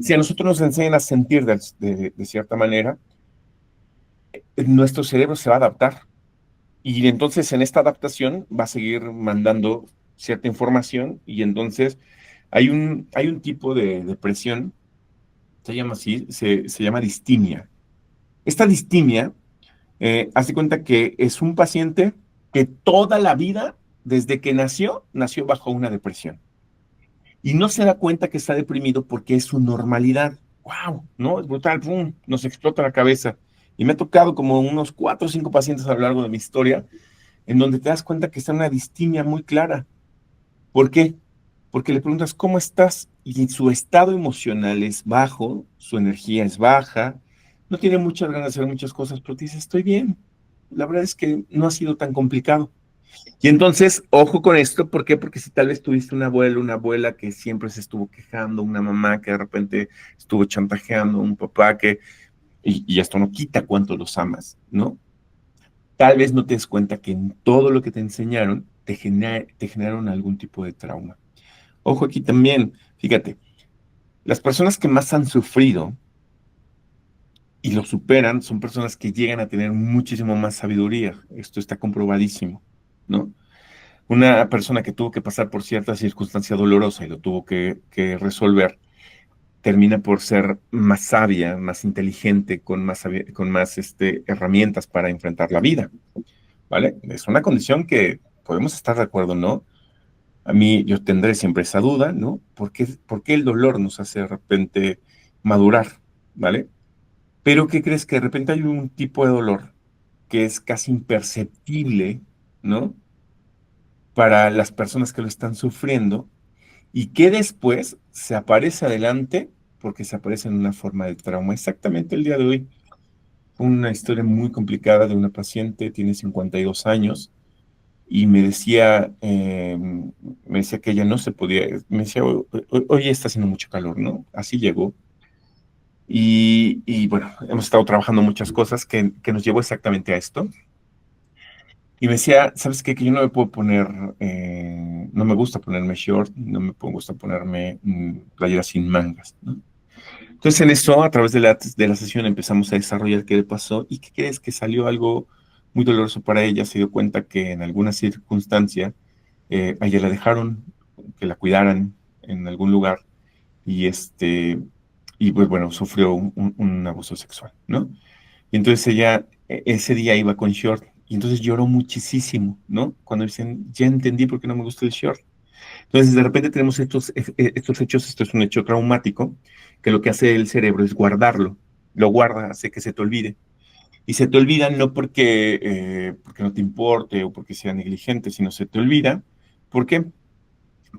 Si a nosotros nos enseñan a sentir de cierta manera, nuestro cerebro se va a adaptar. Y entonces en esta adaptación va a seguir mandando cierta información y entonces hay un tipo de depresión, se llama así, se llama distimia. Esta distimia, haz de cuenta que es un paciente que toda la vida, desde que nació bajo una depresión. Y no se da cuenta que está deprimido porque es su normalidad. ¡Wow! ¿No? Es brutal, ¡pum! Nos explota la cabeza. Y me ha tocado como unos 4 o 5 pacientes a lo largo de mi historia en donde te das cuenta que está una distimia muy clara. ¿Por qué? Porque le preguntas, ¿cómo estás? Y su estado emocional es bajo, su energía es baja, no tiene muchas ganas de hacer muchas cosas, pero te dice, estoy bien. La verdad es que no ha sido tan complicado. Y entonces, ojo con esto, ¿por qué? Porque si tal vez tuviste un abuelo, una abuela que siempre se estuvo quejando, una mamá que de repente estuvo chantajeando, un papá y esto no quita cuánto los amas, ¿no? Tal vez no te des cuenta que en todo lo que te enseñaron te generaron algún tipo de trauma. Ojo aquí también, fíjate, las personas que más han sufrido y lo superan son personas que llegan a tener muchísimo más sabiduría. Esto está comprobadísimo, ¿no? Una persona que tuvo que pasar por cierta circunstancia dolorosa y lo tuvo que resolver, termina por ser más sabia, más inteligente, con más herramientas para enfrentar la vida, ¿vale? Es una condición que podemos estar de acuerdo, ¿no? A mí yo tendré siempre esa duda, ¿no? ¿Por qué el dolor nos hace de repente madurar, ¿vale? Pero ¿qué crees? Que de repente hay un tipo de dolor que es casi imperceptible, ¿no? Para las personas que lo están sufriendo y que después se aparece adelante porque se aparece en una forma de trauma. Exactamente el día de hoy, una historia muy complicada de una paciente, tiene 52 años y me decía que ella no se podía, me decía, Hoy está haciendo mucho calor, ¿no? Así llegó. Y bueno, hemos estado trabajando muchas cosas que nos llevó exactamente a esto. Y me decía, ¿sabes qué? Que yo no me puedo poner, no me gusta ponerme short, no me gusta ponerme playera sin mangas, ¿no? Entonces en eso, a través de la sesión empezamos a desarrollar qué le pasó y qué crees que salió algo muy doloroso para ella. Se dio cuenta que en alguna circunstancia a ella la dejaron, que la cuidaran en algún lugar y pues bueno, sufrió un abuso sexual, ¿no? Y entonces ella ese día iba con short y entonces lloró muchísimo, ¿no? Cuando dicen, ya entendí por qué no me gusta el short. Entonces de repente tenemos estos hechos, esto es un hecho traumático, que lo que hace el cerebro es guardarlo, lo guarda, hace que se te olvide. Y se te olvida no porque no te importe o porque sea negligente, sino se te olvida. ¿Por qué?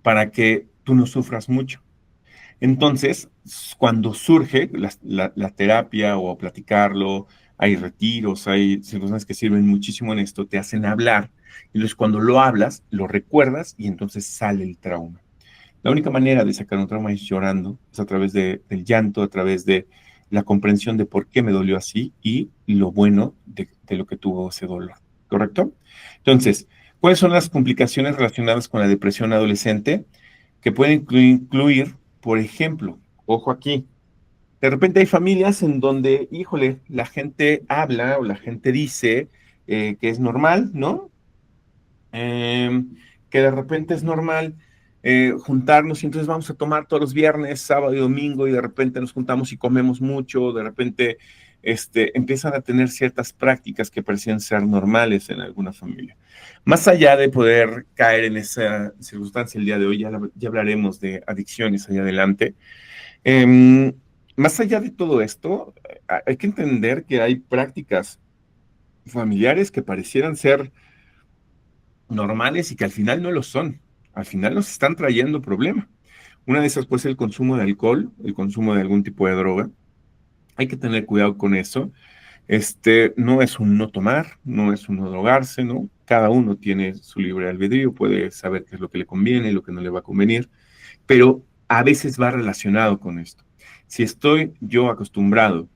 Para que tú no sufras mucho. Entonces, cuando surge la terapia o platicarlo, hay retiros, hay circunstancias que sirven muchísimo en esto, te hacen hablar. Y entonces cuando lo hablas, lo recuerdas y entonces sale el trauma. La única manera de sacar un trauma es llorando, es a través del llanto, a través de la comprensión de por qué me dolió así y lo bueno de lo que tuvo ese dolor. ¿Correcto? Entonces, ¿cuáles son las complicaciones relacionadas con la depresión adolescente? Que pueden incluir, por ejemplo, ojo aquí, de repente hay familias en donde, híjole, la gente habla o la gente dice que es normal, ¿no? Que de repente es normal juntarnos y entonces vamos a tomar todos los viernes, sábado y domingo y de repente nos juntamos y comemos mucho, de repente empiezan a tener ciertas prácticas que parecían ser normales en alguna familia. Más allá de poder caer en esa circunstancia el día de hoy, ya hablaremos de adicciones allá adelante. Eh, Más allá de todo esto, hay que entender que hay prácticas familiares que parecieran ser normales y que al final no lo son. Al final nos están trayendo problema. Una de esas puede ser el consumo de alcohol, el consumo de algún tipo de droga. Hay que tener cuidado con eso. No es un no tomar, no es un no drogarse, ¿no? Cada uno tiene su libre albedrío, puede saber qué es lo que le conviene, lo que no le va a convenir, pero a veces va relacionado con esto. Si estoy yo acostumbrado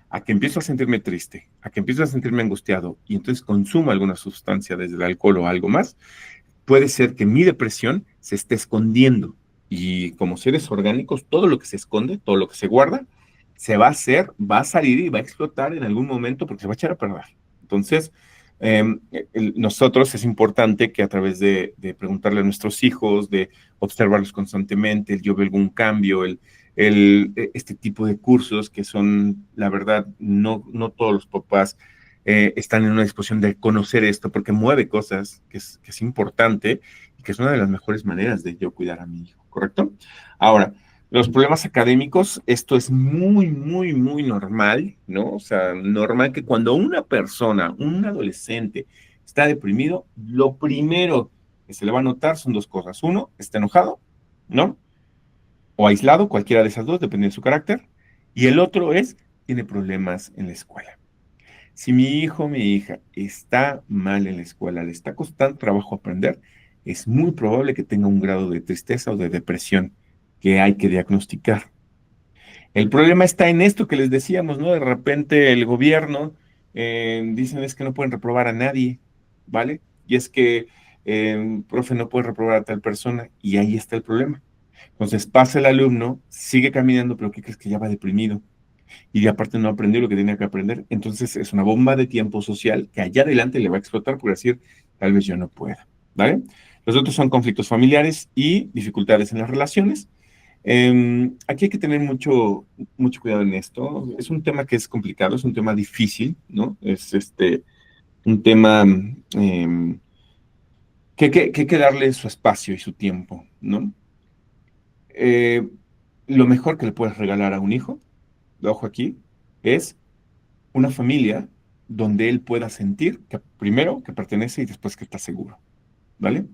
a que empiezo a sentirme triste, a que empiezo a sentirme angustiado y entonces consumo alguna sustancia desde el alcohol o algo más, puede ser que mi depresión se esté escondiendo. Y como seres orgánicos, todo lo que se esconde, todo lo que se guarda, se va a hacer, va a salir y va a explotar en algún momento porque se va a echar a perder. Entonces, nosotros es importante que a través de preguntarle a nuestros hijos, de observarlos constantemente, el yo veo algún cambio, este tipo de cursos que son, la verdad, no todos los papás están en una disposición de conocer esto porque mueve cosas que es importante y que es una de las mejores maneras de yo cuidar a mi hijo, ¿correcto? Ahora, los problemas académicos, esto es muy, muy, muy normal, ¿no? O sea, normal que cuando una persona, un adolescente, está deprimido, lo primero que se le va a notar son dos cosas. Uno, está enojado, ¿no? O aislado, cualquiera de esas dos, depende de su carácter. Y el otro es, tiene problemas en la escuela. Si mi hijo o mi hija está mal en la escuela, le está costando trabajo aprender, es muy probable que tenga un grado de tristeza o de depresión que hay que diagnosticar. El problema está en esto que les decíamos, ¿no? De repente el gobierno dicen es que no pueden reprobar a nadie, ¿vale? Y es que, profe, no puede reprobar a tal persona y ahí está el problema. Entonces pasa el alumno, sigue caminando, pero ¿qué crees? Que ya va deprimido y de aparte no aprendió lo que tenía que aprender. Entonces es una bomba de tiempo social que allá adelante le va a explotar por decir, tal vez yo no pueda, ¿vale? Los otros son conflictos familiares y dificultades en las relaciones. Aquí hay que tener mucho cuidado en esto. Es un tema que es complicado, es un tema difícil, ¿no? Es un tema que hay que darle su espacio y su tiempo, ¿no? Eh, lo mejor que le puedes regalar a un hijo, ojo aquí, es una familia donde él pueda sentir que primero que pertenece y después que está seguro, ¿vale?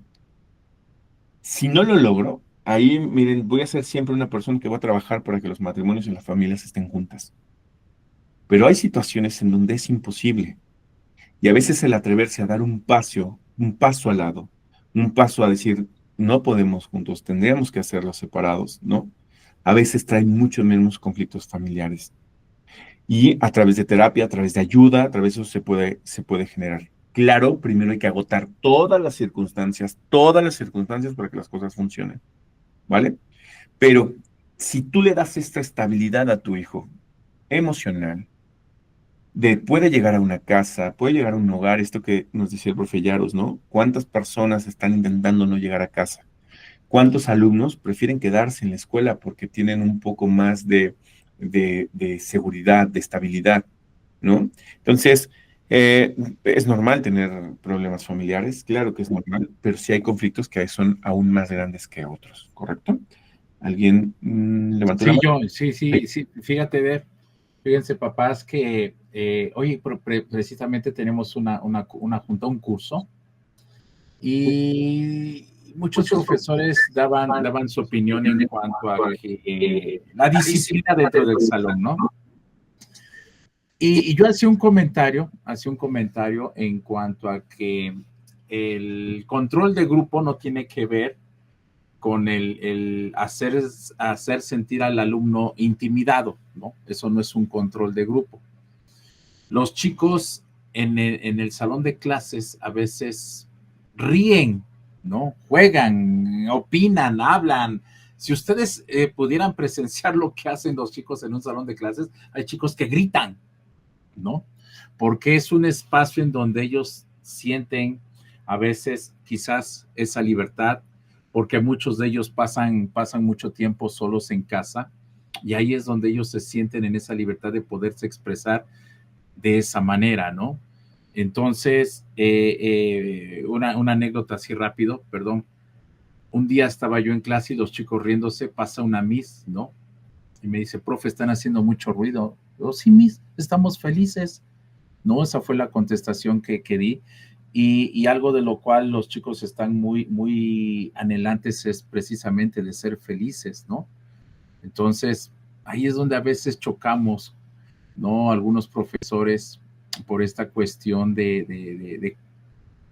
Si no lo logro, ahí, miren, voy a ser siempre una persona que va a trabajar para que los matrimonios y las familias estén juntas. Pero hay situaciones en donde es imposible. Y a veces el atreverse a dar un paso al lado, un paso a decir, no podemos juntos, tendríamos que hacerlo separados, ¿no? A veces trae mucho menos conflictos familiares. Y a través de terapia, a través de ayuda, a través de eso se puede generar. Claro, primero hay que agotar todas las circunstancias para que las cosas funcionen, ¿vale? Pero si tú le das esta estabilidad a tu hijo emocional, puede llegar a una casa, puede llegar a un hogar, esto que nos decía el profe Yaros, ¿no? ¿Cuántas personas están intentando no llegar a casa? ¿Cuántos alumnos prefieren quedarse en la escuela porque tienen un poco más de seguridad, de estabilidad, ¿no? Entonces, es normal tener problemas familiares, claro que es normal, pero sí hay conflictos que son aún más grandes que otros, ¿correcto? ¿Alguien levantó la Sí, mano? yo, sí, sí, sí, fíjate, ver, fíjense, papás, que, oye, precisamente tenemos una junta, un curso, y muchos profesores daban su opinión en cuanto a que la disciplina dentro del salón, ¿no? Y yo hacía un comentario en cuanto a que el control de grupo no tiene que ver con el hacer sentir al alumno intimidado, ¿no? Eso no es un control de grupo. Los chicos en el salón de clases a veces ríen, ¿no? Juegan, opinan, hablan. Si ustedes pudieran presenciar lo que hacen los chicos en un salón de clases, hay chicos que gritan, ¿no? Porque es un espacio en donde ellos sienten a veces quizás esa libertad, porque muchos de ellos pasan mucho tiempo solos en casa, y ahí es donde ellos se sienten en esa libertad de poderse expresar de esa manera, ¿no? Entonces, una anécdota así rápido, perdón. Un día estaba yo en clase y los chicos riéndose, pasa una Miss, ¿no? Y me dice, profe, están haciendo mucho ruido. Yo, sí, Miss, estamos felices. ¿No? Esa fue la contestación que di. Y algo de lo cual los chicos están muy anhelantes es precisamente de ser felices, ¿no? Entonces, ahí es donde a veces chocamos, ¿no? Algunos profesores por esta cuestión de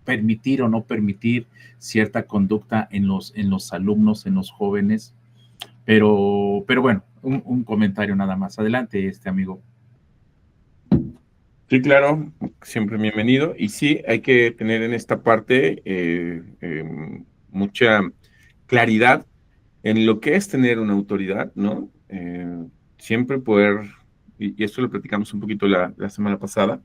permitir o no permitir cierta conducta en los alumnos, en los jóvenes. Pero bueno, un comentario nada más. Adelante, amigo. Sí, claro, siempre bienvenido. Y sí, hay que tener en esta parte mucha claridad en lo que es tener una autoridad, ¿no? Siempre poder, y esto lo platicamos un poquito la semana pasada,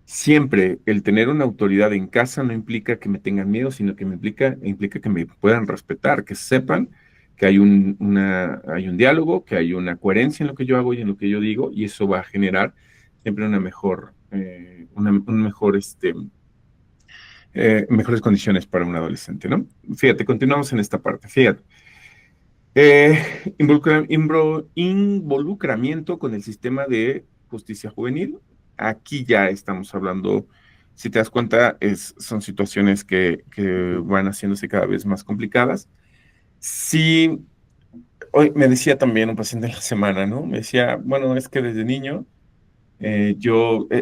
siempre el tener una autoridad en casa no implica que me tengan miedo, sino que implica que me puedan respetar, que sepan que hay un diálogo, que hay una coherencia en lo que yo hago y en lo que yo digo, y eso va a generar siempre mejores condiciones para un adolescente, ¿no? Fíjate, continuamos en esta parte. Fíjate. Involucramiento con el sistema de justicia juvenil. Aquí ya estamos hablando, si te das cuenta, son situaciones que van haciéndose cada vez más complicadas. Sí, hoy me decía también un paciente en la semana, ¿no? Me decía, bueno, es que desde niño él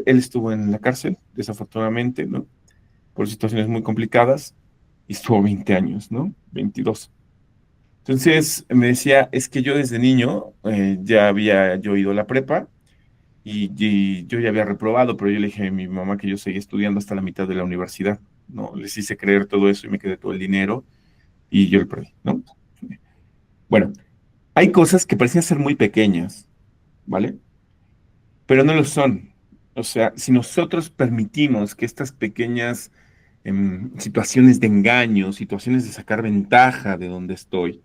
estuvo en la cárcel, desafortunadamente, ¿no? Por situaciones muy complicadas, y estuvo 20 años, ¿no? 22. Entonces me decía, es que yo desde niño ya había yo ido a la prepa y yo ya había reprobado, pero yo le dije a mi mamá que yo seguía estudiando hasta la mitad de la universidad, ¿no? Les hice creer todo eso y me quedé todo el dinero y yo lo perdí, ¿no? Bueno, hay cosas que parecían ser muy pequeñas, ¿vale? Pero no lo son. O sea, si nosotros permitimos que estas pequeñas situaciones de engaño, situaciones de sacar ventaja de donde estoy,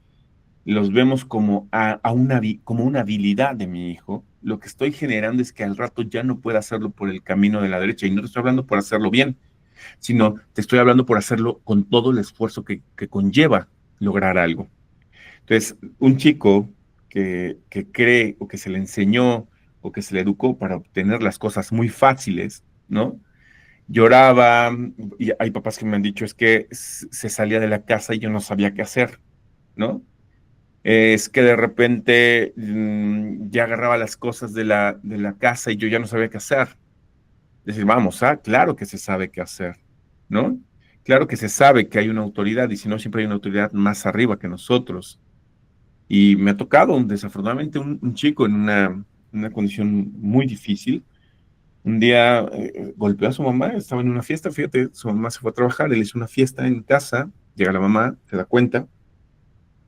los vemos como una habilidad de mi hijo, lo que estoy generando es que al rato ya no pueda hacerlo por el camino de la derecha. Y no te estoy hablando por hacerlo bien, sino te estoy hablando por hacerlo con todo el esfuerzo que conlleva lograr algo. Entonces, un chico que cree o que se le enseñó o que se le educó para obtener las cosas muy fáciles, ¿no? Lloraba, y hay papás que me han dicho, es que se salía de la casa y yo no sabía qué hacer, ¿no? Es que de repente ya agarraba las cosas de la casa y yo ya no sabía qué hacer. Decir, vamos, claro que se sabe qué hacer, ¿no? Claro que se sabe que hay una autoridad y si no, siempre hay una autoridad más arriba que nosotros. Y me ha tocado, desafortunadamente, un chico en una condición muy difícil. Un día golpeó a su mamá, estaba en una fiesta, fíjate, su mamá se fue a trabajar, él hizo una fiesta en casa, llega la mamá, se da cuenta,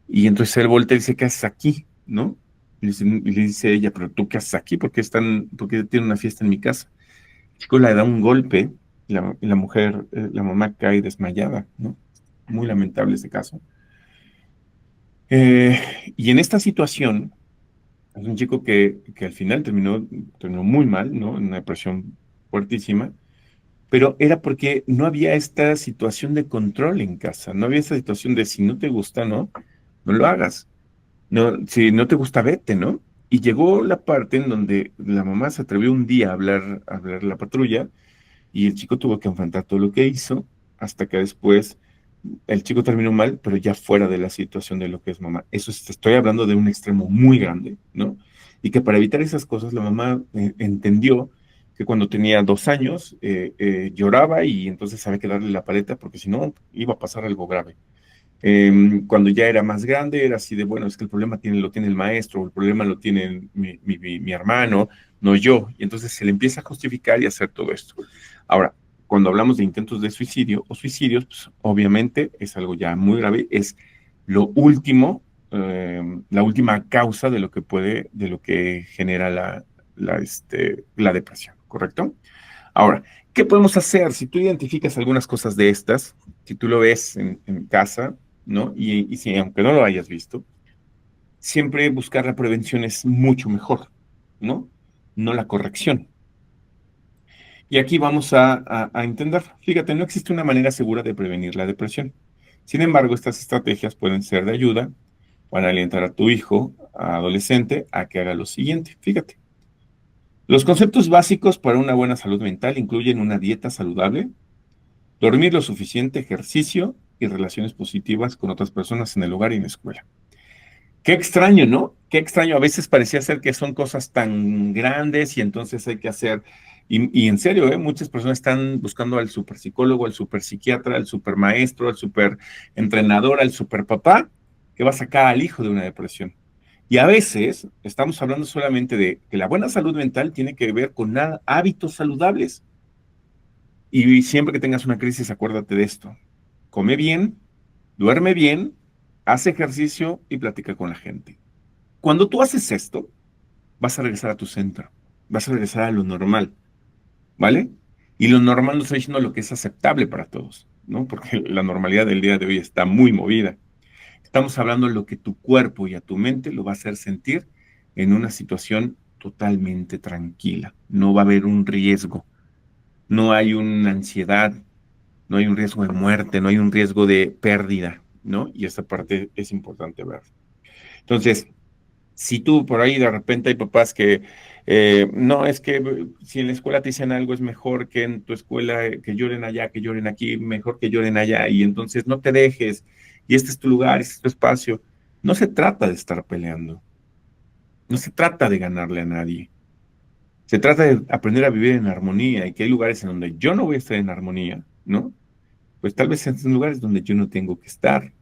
y entonces él voltea y dice, ¿qué haces aquí? ¿No? Y le dice ella, pero ¿tú qué haces aquí? ¿Por qué tiene una fiesta en mi casa? El chico le da un golpe, y la mujer, la mamá cae desmayada, ¿no? Muy lamentable ese caso. Eh, y en esta situación, es un chico que al final terminó muy mal, ¿no? En una depresión fuertísima, pero era porque no había esta situación de control en casa, no había esta situación de si no te gusta, ¿no? No lo hagas. No, si no te gusta, vete, ¿no? Y llegó la parte en donde la mamá se atrevió un día a hablar a la patrulla y el chico tuvo que enfrentar todo lo que hizo hasta que después el chico terminó mal, pero ya fuera de la situación de lo que es mamá. Estoy hablando de un extremo muy grande, ¿no? Y que para evitar esas cosas, la mamá entendió que cuando tenía 2 años lloraba y entonces había que darle la paleta porque si no iba a pasar algo grave. Cuando ya era más grande, era así de, bueno, es que el problema lo tiene el maestro, o el problema lo tiene mi hermano, no yo. Y entonces se le empieza a justificar y a hacer todo esto. Ahora, cuando hablamos de intentos de suicidio o suicidios, pues obviamente es algo ya muy grave, es lo último, la última causa de lo que genera la depresión, ¿correcto? Ahora, ¿qué podemos hacer si tú identificas algunas cosas de estas, si tú lo ves en casa, ¿no? Y si aunque no lo hayas visto, siempre buscar la prevención es mucho mejor, ¿no? No la corrección. Y aquí vamos a entender, fíjate, no existe una manera segura de prevenir la depresión. Sin embargo, estas estrategias pueden ser de ayuda para alentar a tu hijo, adolescente, a que haga lo siguiente. Fíjate, los conceptos básicos para una buena salud mental incluyen una dieta saludable, dormir lo suficiente, ejercicio y relaciones positivas con otras personas en el hogar y en la escuela. Qué extraño, ¿no? Qué extraño. A veces parecía ser que son cosas tan grandes y entonces hay que hacer. Y en serio, ¿eh? Muchas personas están buscando al super psicólogo, al super psiquiatra, al super maestro, al super entrenador, al super papá, que va a sacar al hijo de una depresión. Y a veces estamos hablando solamente de que la buena salud mental tiene que ver con hábitos saludables. Y siempre que tengas una crisis, acuérdate de esto. Come bien, duerme bien, haz ejercicio y platica con la gente. Cuando tú haces esto, vas a regresar a tu centro, vas a regresar a lo normal, ¿vale? Y lo normal no estoy diciendo lo que es aceptable para todos, ¿no? Porque la normalidad del día de hoy está muy movida. Estamos hablando de lo que tu cuerpo y a tu mente lo va a hacer sentir en una situación totalmente tranquila. No va a haber un riesgo, no hay una ansiedad, no hay un riesgo de muerte, no hay un riesgo de pérdida, ¿no? Y esta parte es importante ver. Entonces, si tú por ahí de repente hay papás que, no, es que si en la escuela te dicen algo es mejor que en tu escuela, que lloren allá, que lloren aquí, mejor que lloren allá, y entonces no te dejes, y este es tu lugar, este es tu espacio. No se trata de estar peleando, no se trata de ganarle a nadie, se trata de aprender a vivir en armonía, y que hay lugares en donde yo no voy a estar en armonía, ¿no? Pues tal vez en lugares donde yo no tengo que estar,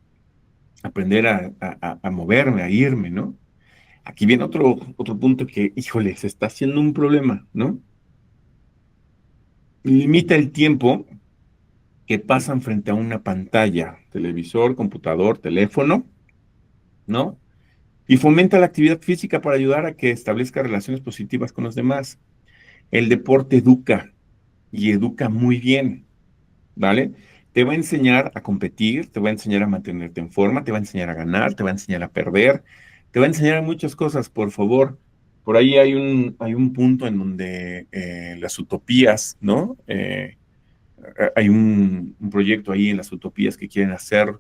aprender a moverme, a irme, ¿no? Aquí viene otro punto que, híjole, se está haciendo un problema, ¿no? Limita el tiempo que pasan frente a una pantalla, televisor, computador, teléfono, ¿no? Y fomenta la actividad física para ayudar a que establezca relaciones positivas con los demás. El deporte educa y educa muy bien, ¿vale? Te va a enseñar a competir, te va a enseñar a mantenerte en forma, te va a enseñar a ganar, te va a enseñar a perder, te va a enseñar muchas cosas, por favor. Por ahí hay un punto en donde las utopías, ¿no? Hay un proyecto ahí en las utopías que quieren hacer,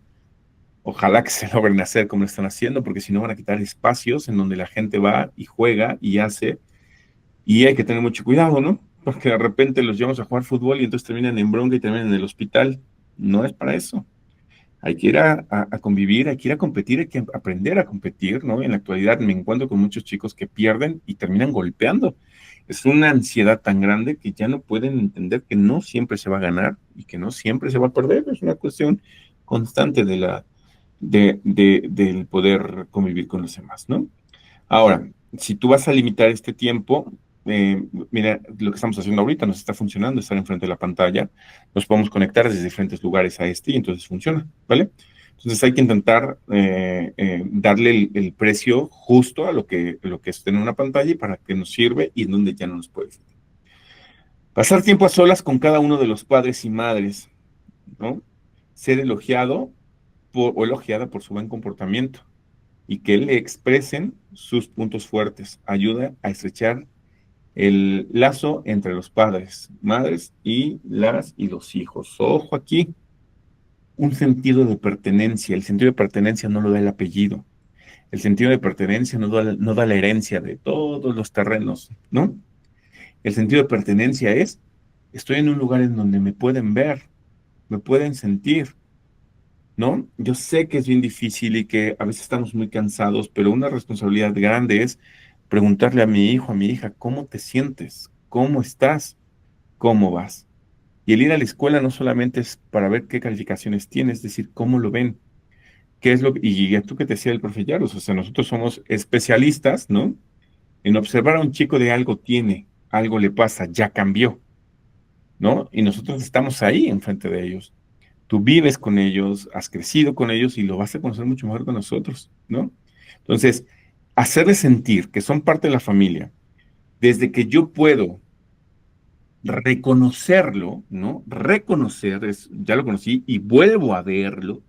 ojalá que se logren hacer como lo están haciendo, porque si no van a quitar espacios en donde la gente va y juega y hace, Y hay que tener mucho cuidado, ¿no? Porque de repente los llevamos a jugar fútbol y entonces terminan en bronca y terminan en el hospital. No es para eso. Hay que ir a convivir, hay que ir a competir, hay que aprender a competir, ¿no? En la actualidad me encuentro con muchos chicos que pierden y terminan golpeando. Es una ansiedad tan grande que ya no pueden entender que no siempre se va a ganar y que no siempre se va a perder. Es una cuestión constante del poder convivir con los demás, ¿no? Ahora, si tú vas a limitar este tiempo, mira, lo que estamos haciendo ahorita nos está funcionando, estar enfrente de la pantalla, nos podemos conectar desde diferentes lugares a este y entonces funciona, ¿vale? Entonces hay que intentar darle el precio justo a lo que está en una pantalla y para qué nos sirve y en donde ya no nos puede servir. Pasar tiempo a solas con cada uno de los padres y madres, ¿no? Ser elogiado o elogiada por su buen comportamiento y que le expresen sus puntos fuertes. Ayuda a estrechar el lazo entre los padres, madres y las y los hijos. Ojo aquí, un sentido de pertenencia. El sentido de pertenencia no lo da el apellido. El sentido de pertenencia no da la herencia de todos los terrenos, ¿no? El sentido de pertenencia es, estoy en un lugar en donde me pueden ver, me pueden sentir, ¿no? Yo sé que es bien difícil y que a veces estamos muy cansados, pero una responsabilidad grande es preguntarle a mi hijo, a mi hija, ¿cómo te sientes? ¿Cómo estás? ¿Cómo vas? Y el ir a la escuela no solamente es para ver qué calificaciones tienes, es decir, cómo lo ven, qué es y ya tú que te decía el profe Yaros, o sea, nosotros somos especialistas, ¿no? En observar a un chico de algo tiene, algo le pasa, ya cambió, ¿no? Y nosotros estamos ahí enfrente de ellos. Tú vives con ellos, has crecido con ellos y lo vas a conocer mucho mejor con nosotros, ¿no? Entonces, hacerles sentir que son parte de la familia, desde que yo puedo reconocerlo, ¿no? Reconocer, ya lo conocí y vuelvo a verlo,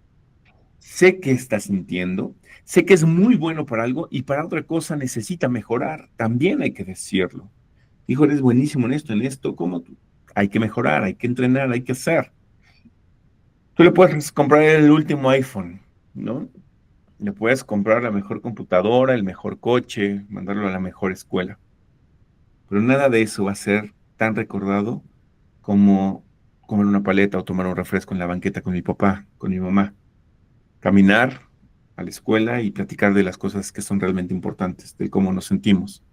sé que está sintiendo, sé que es muy bueno para algo y para otra cosa necesita mejorar, también hay que decirlo. Hijo, eres buenísimo en esto, ¿cómo tú? Hay que mejorar, hay que entrenar, hay que hacer. Tú le puedes comprar el último iPhone, ¿no? Le puedes comprar la mejor computadora, el mejor coche, mandarlo a la mejor escuela. Pero nada de eso va a ser tan recordado como comer una paleta o tomar un refresco en la banqueta con mi papá, con mi mamá. Caminar a la escuela y platicar de las cosas que son realmente importantes, de cómo nos sentimos,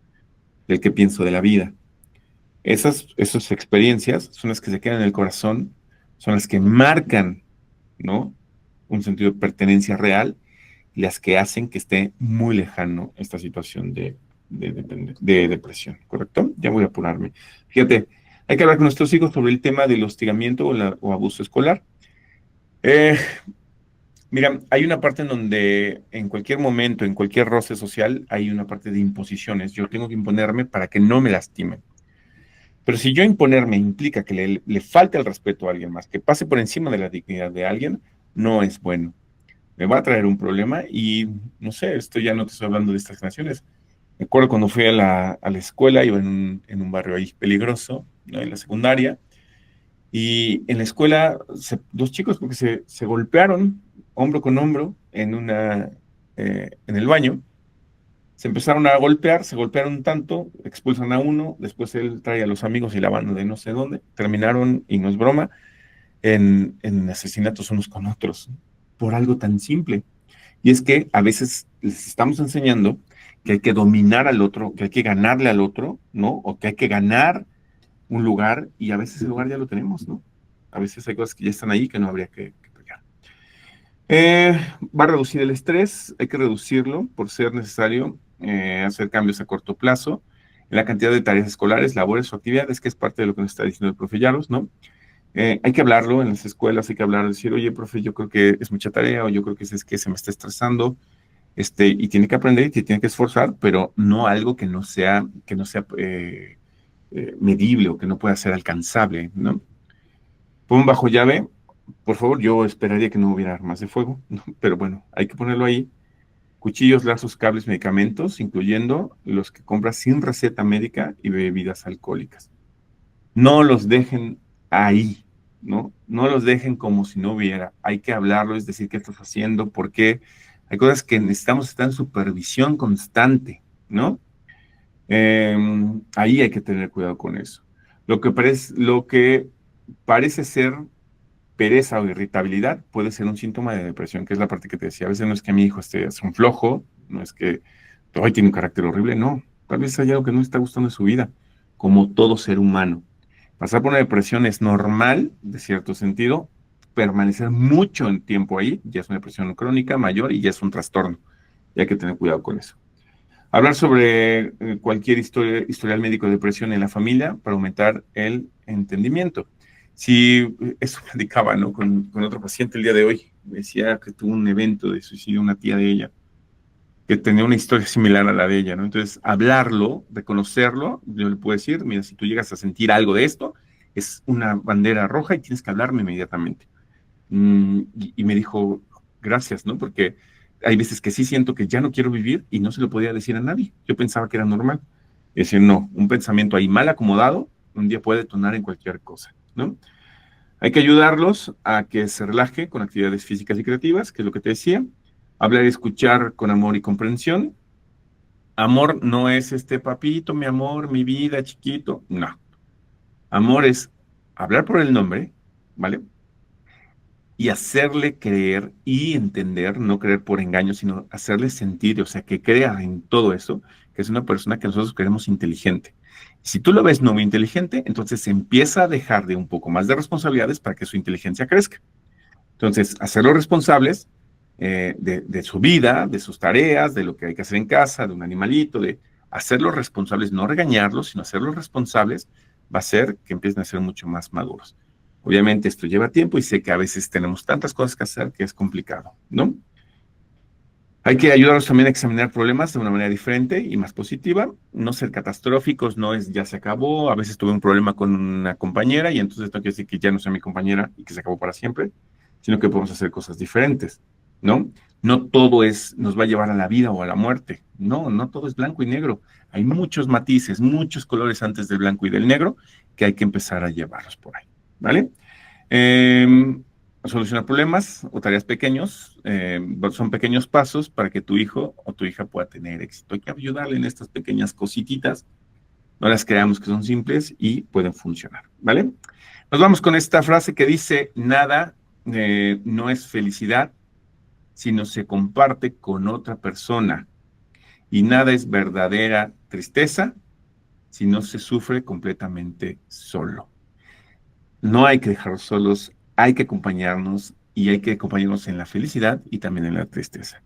del qué pienso de la vida. Esas experiencias son las que se quedan en el corazón, son las que marcan, ¿no? Un sentido de pertenencia real y las que hacen que esté muy lejano esta situación de depresión, ¿correcto? Ya voy a apurarme. Fíjate, hay que hablar con nuestros hijos sobre el tema del hostigamiento o abuso escolar. Eh, Mira, hay una parte en donde en cualquier momento, en cualquier roce social, hay una parte de imposiciones. Yo tengo que imponerme para que no me lastimen. Pero si yo imponerme implica que le falte el respeto a alguien más, que pase por encima de la dignidad de alguien, no es bueno. Me va a traer un problema y no sé, esto ya no te estoy hablando de estas generaciones. Me acuerdo cuando fui a la escuela, iba en un barrio ahí peligroso, ¿no? En la secundaria, y en la escuela dos chicos porque se golpearon hombro con hombro en el baño, se empezaron a golpear, se golpearon tanto, expulsan a uno, después él trae a los amigos y la banda de no sé dónde, terminaron, y no es broma, en asesinatos unos con otros, por algo tan simple. Y es que a veces les estamos enseñando que hay que dominar al otro, que hay que ganarle al otro, ¿no? O que hay que ganar un lugar y a veces el lugar ya lo tenemos, ¿no? A veces hay cosas que ya están ahí que no habría que pelear. Va a reducir el estrés, hay que reducirlo por ser necesario hacer cambios a corto plazo en la cantidad de tareas escolares, labores o actividades, que es parte de lo que nos está diciendo el profe Yaros, ¿no? Hay que hablarlo en las escuelas, hay que hablar, decir, oye, profe, yo creo que es mucha tarea o yo creo que es que se me está estresando, y tiene que aprender y tiene que esforzar, pero no algo que no sea medible o que no pueda ser alcanzable, ¿no? Pon bajo llave, por favor, yo esperaría que no hubiera armas de fuego, ¿no? Pero bueno, hay que ponerlo ahí. Cuchillos, lazos, cables, medicamentos, incluyendo los que compras sin receta médica y bebidas alcohólicas. No los dejen ahí, ¿no? No los dejen como si no hubiera. Hay que hablarlo, es decir, ¿qué estás haciendo? ¿Por qué? Hay cosas que necesitamos estar en supervisión constante, ¿no? Ahí hay que tener cuidado con eso. Lo que parece ser pereza o irritabilidad puede ser un síntoma de depresión, que es la parte que te decía. A veces no es que mi hijo es un flojo, no es que hoy tiene un carácter horrible, no. Tal vez hay algo que no le está gustando de su vida, como todo ser humano. Pasar por una depresión es normal, de cierto sentido. Permanecer mucho en tiempo ahí ya es una depresión crónica mayor y ya es un trastorno. Y hay que tener cuidado con eso. Hablar sobre cualquier historial médico de depresión en la familia para aumentar el entendimiento. Si eso platicaba, ¿no? Con otro paciente el día de hoy, me decía que tuvo un evento de suicidio una tía de ella, que tenía una historia similar a la de ella, ¿no? Entonces, hablarlo, reconocerlo, yo le puedo decir, mira, si tú llegas a sentir algo de esto, es una bandera roja y tienes que hablarme inmediatamente. Y me dijo, gracias, ¿no? Porque hay veces que sí siento que ya no quiero vivir y no se lo podía decir a nadie. Yo pensaba que era normal. Es decir, no, un pensamiento ahí mal acomodado un día puede detonar en cualquier cosa, ¿no? Hay que ayudarlos a que se relaje con actividades físicas y creativas, que es lo que te decía. Hablar y escuchar con amor y comprensión. Amor no es papito, mi amor, mi vida, chiquito. No. Amor es hablar por el nombre, ¿vale? Y hacerle creer y entender, no creer por engaño, sino hacerle sentir, o sea, que crea en todo eso, que es una persona que nosotros queremos inteligente. Si tú lo ves no muy inteligente, entonces empieza a dejar de un poco más de responsabilidades para que su inteligencia crezca. Entonces, hacerlos responsables de su vida, de sus tareas, de lo que hay que hacer en casa, de un animalito, de hacerlos responsables, no regañarlos, sino hacerlos responsables, va a hacer que empiecen a ser mucho más maduros. Obviamente esto lleva tiempo y sé que a veces tenemos tantas cosas que hacer que es complicado, ¿no? Hay que ayudarlos también a examinar problemas de una manera diferente y más positiva, no ser catastróficos, no es ya se acabó, a veces tuve un problema con una compañera y entonces no quiere decir que ya no sea mi compañera y que se acabó para siempre, sino que podemos hacer cosas diferentes, ¿no? No todo nos va a llevar a la vida o a la muerte, no, no todo es blanco y negro, hay muchos matices, muchos colores antes del blanco y del negro que hay que empezar a llevarlos por ahí, ¿vale? Solucionar problemas o tareas pequeños, son pequeños pasos para que tu hijo o tu hija pueda tener éxito. Hay que ayudarle en estas pequeñas cosititas, no las creamos que son simples y pueden funcionar, ¿vale? Nos vamos con esta frase que dice, nada no es felicidad, sino se comparte con otra persona. Y nada es verdadera tristeza, si no se sufre completamente solo. No hay que dejarlos solos, hay que acompañarnos y hay que acompañarnos en la felicidad y también en la tristeza.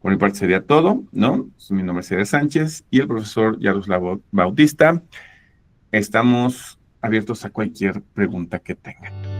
Por mi parte sería todo, ¿no? Mi nombre es César Sánchez y el profesor Yaroslav Bautista. Estamos abiertos a cualquier pregunta que tengan.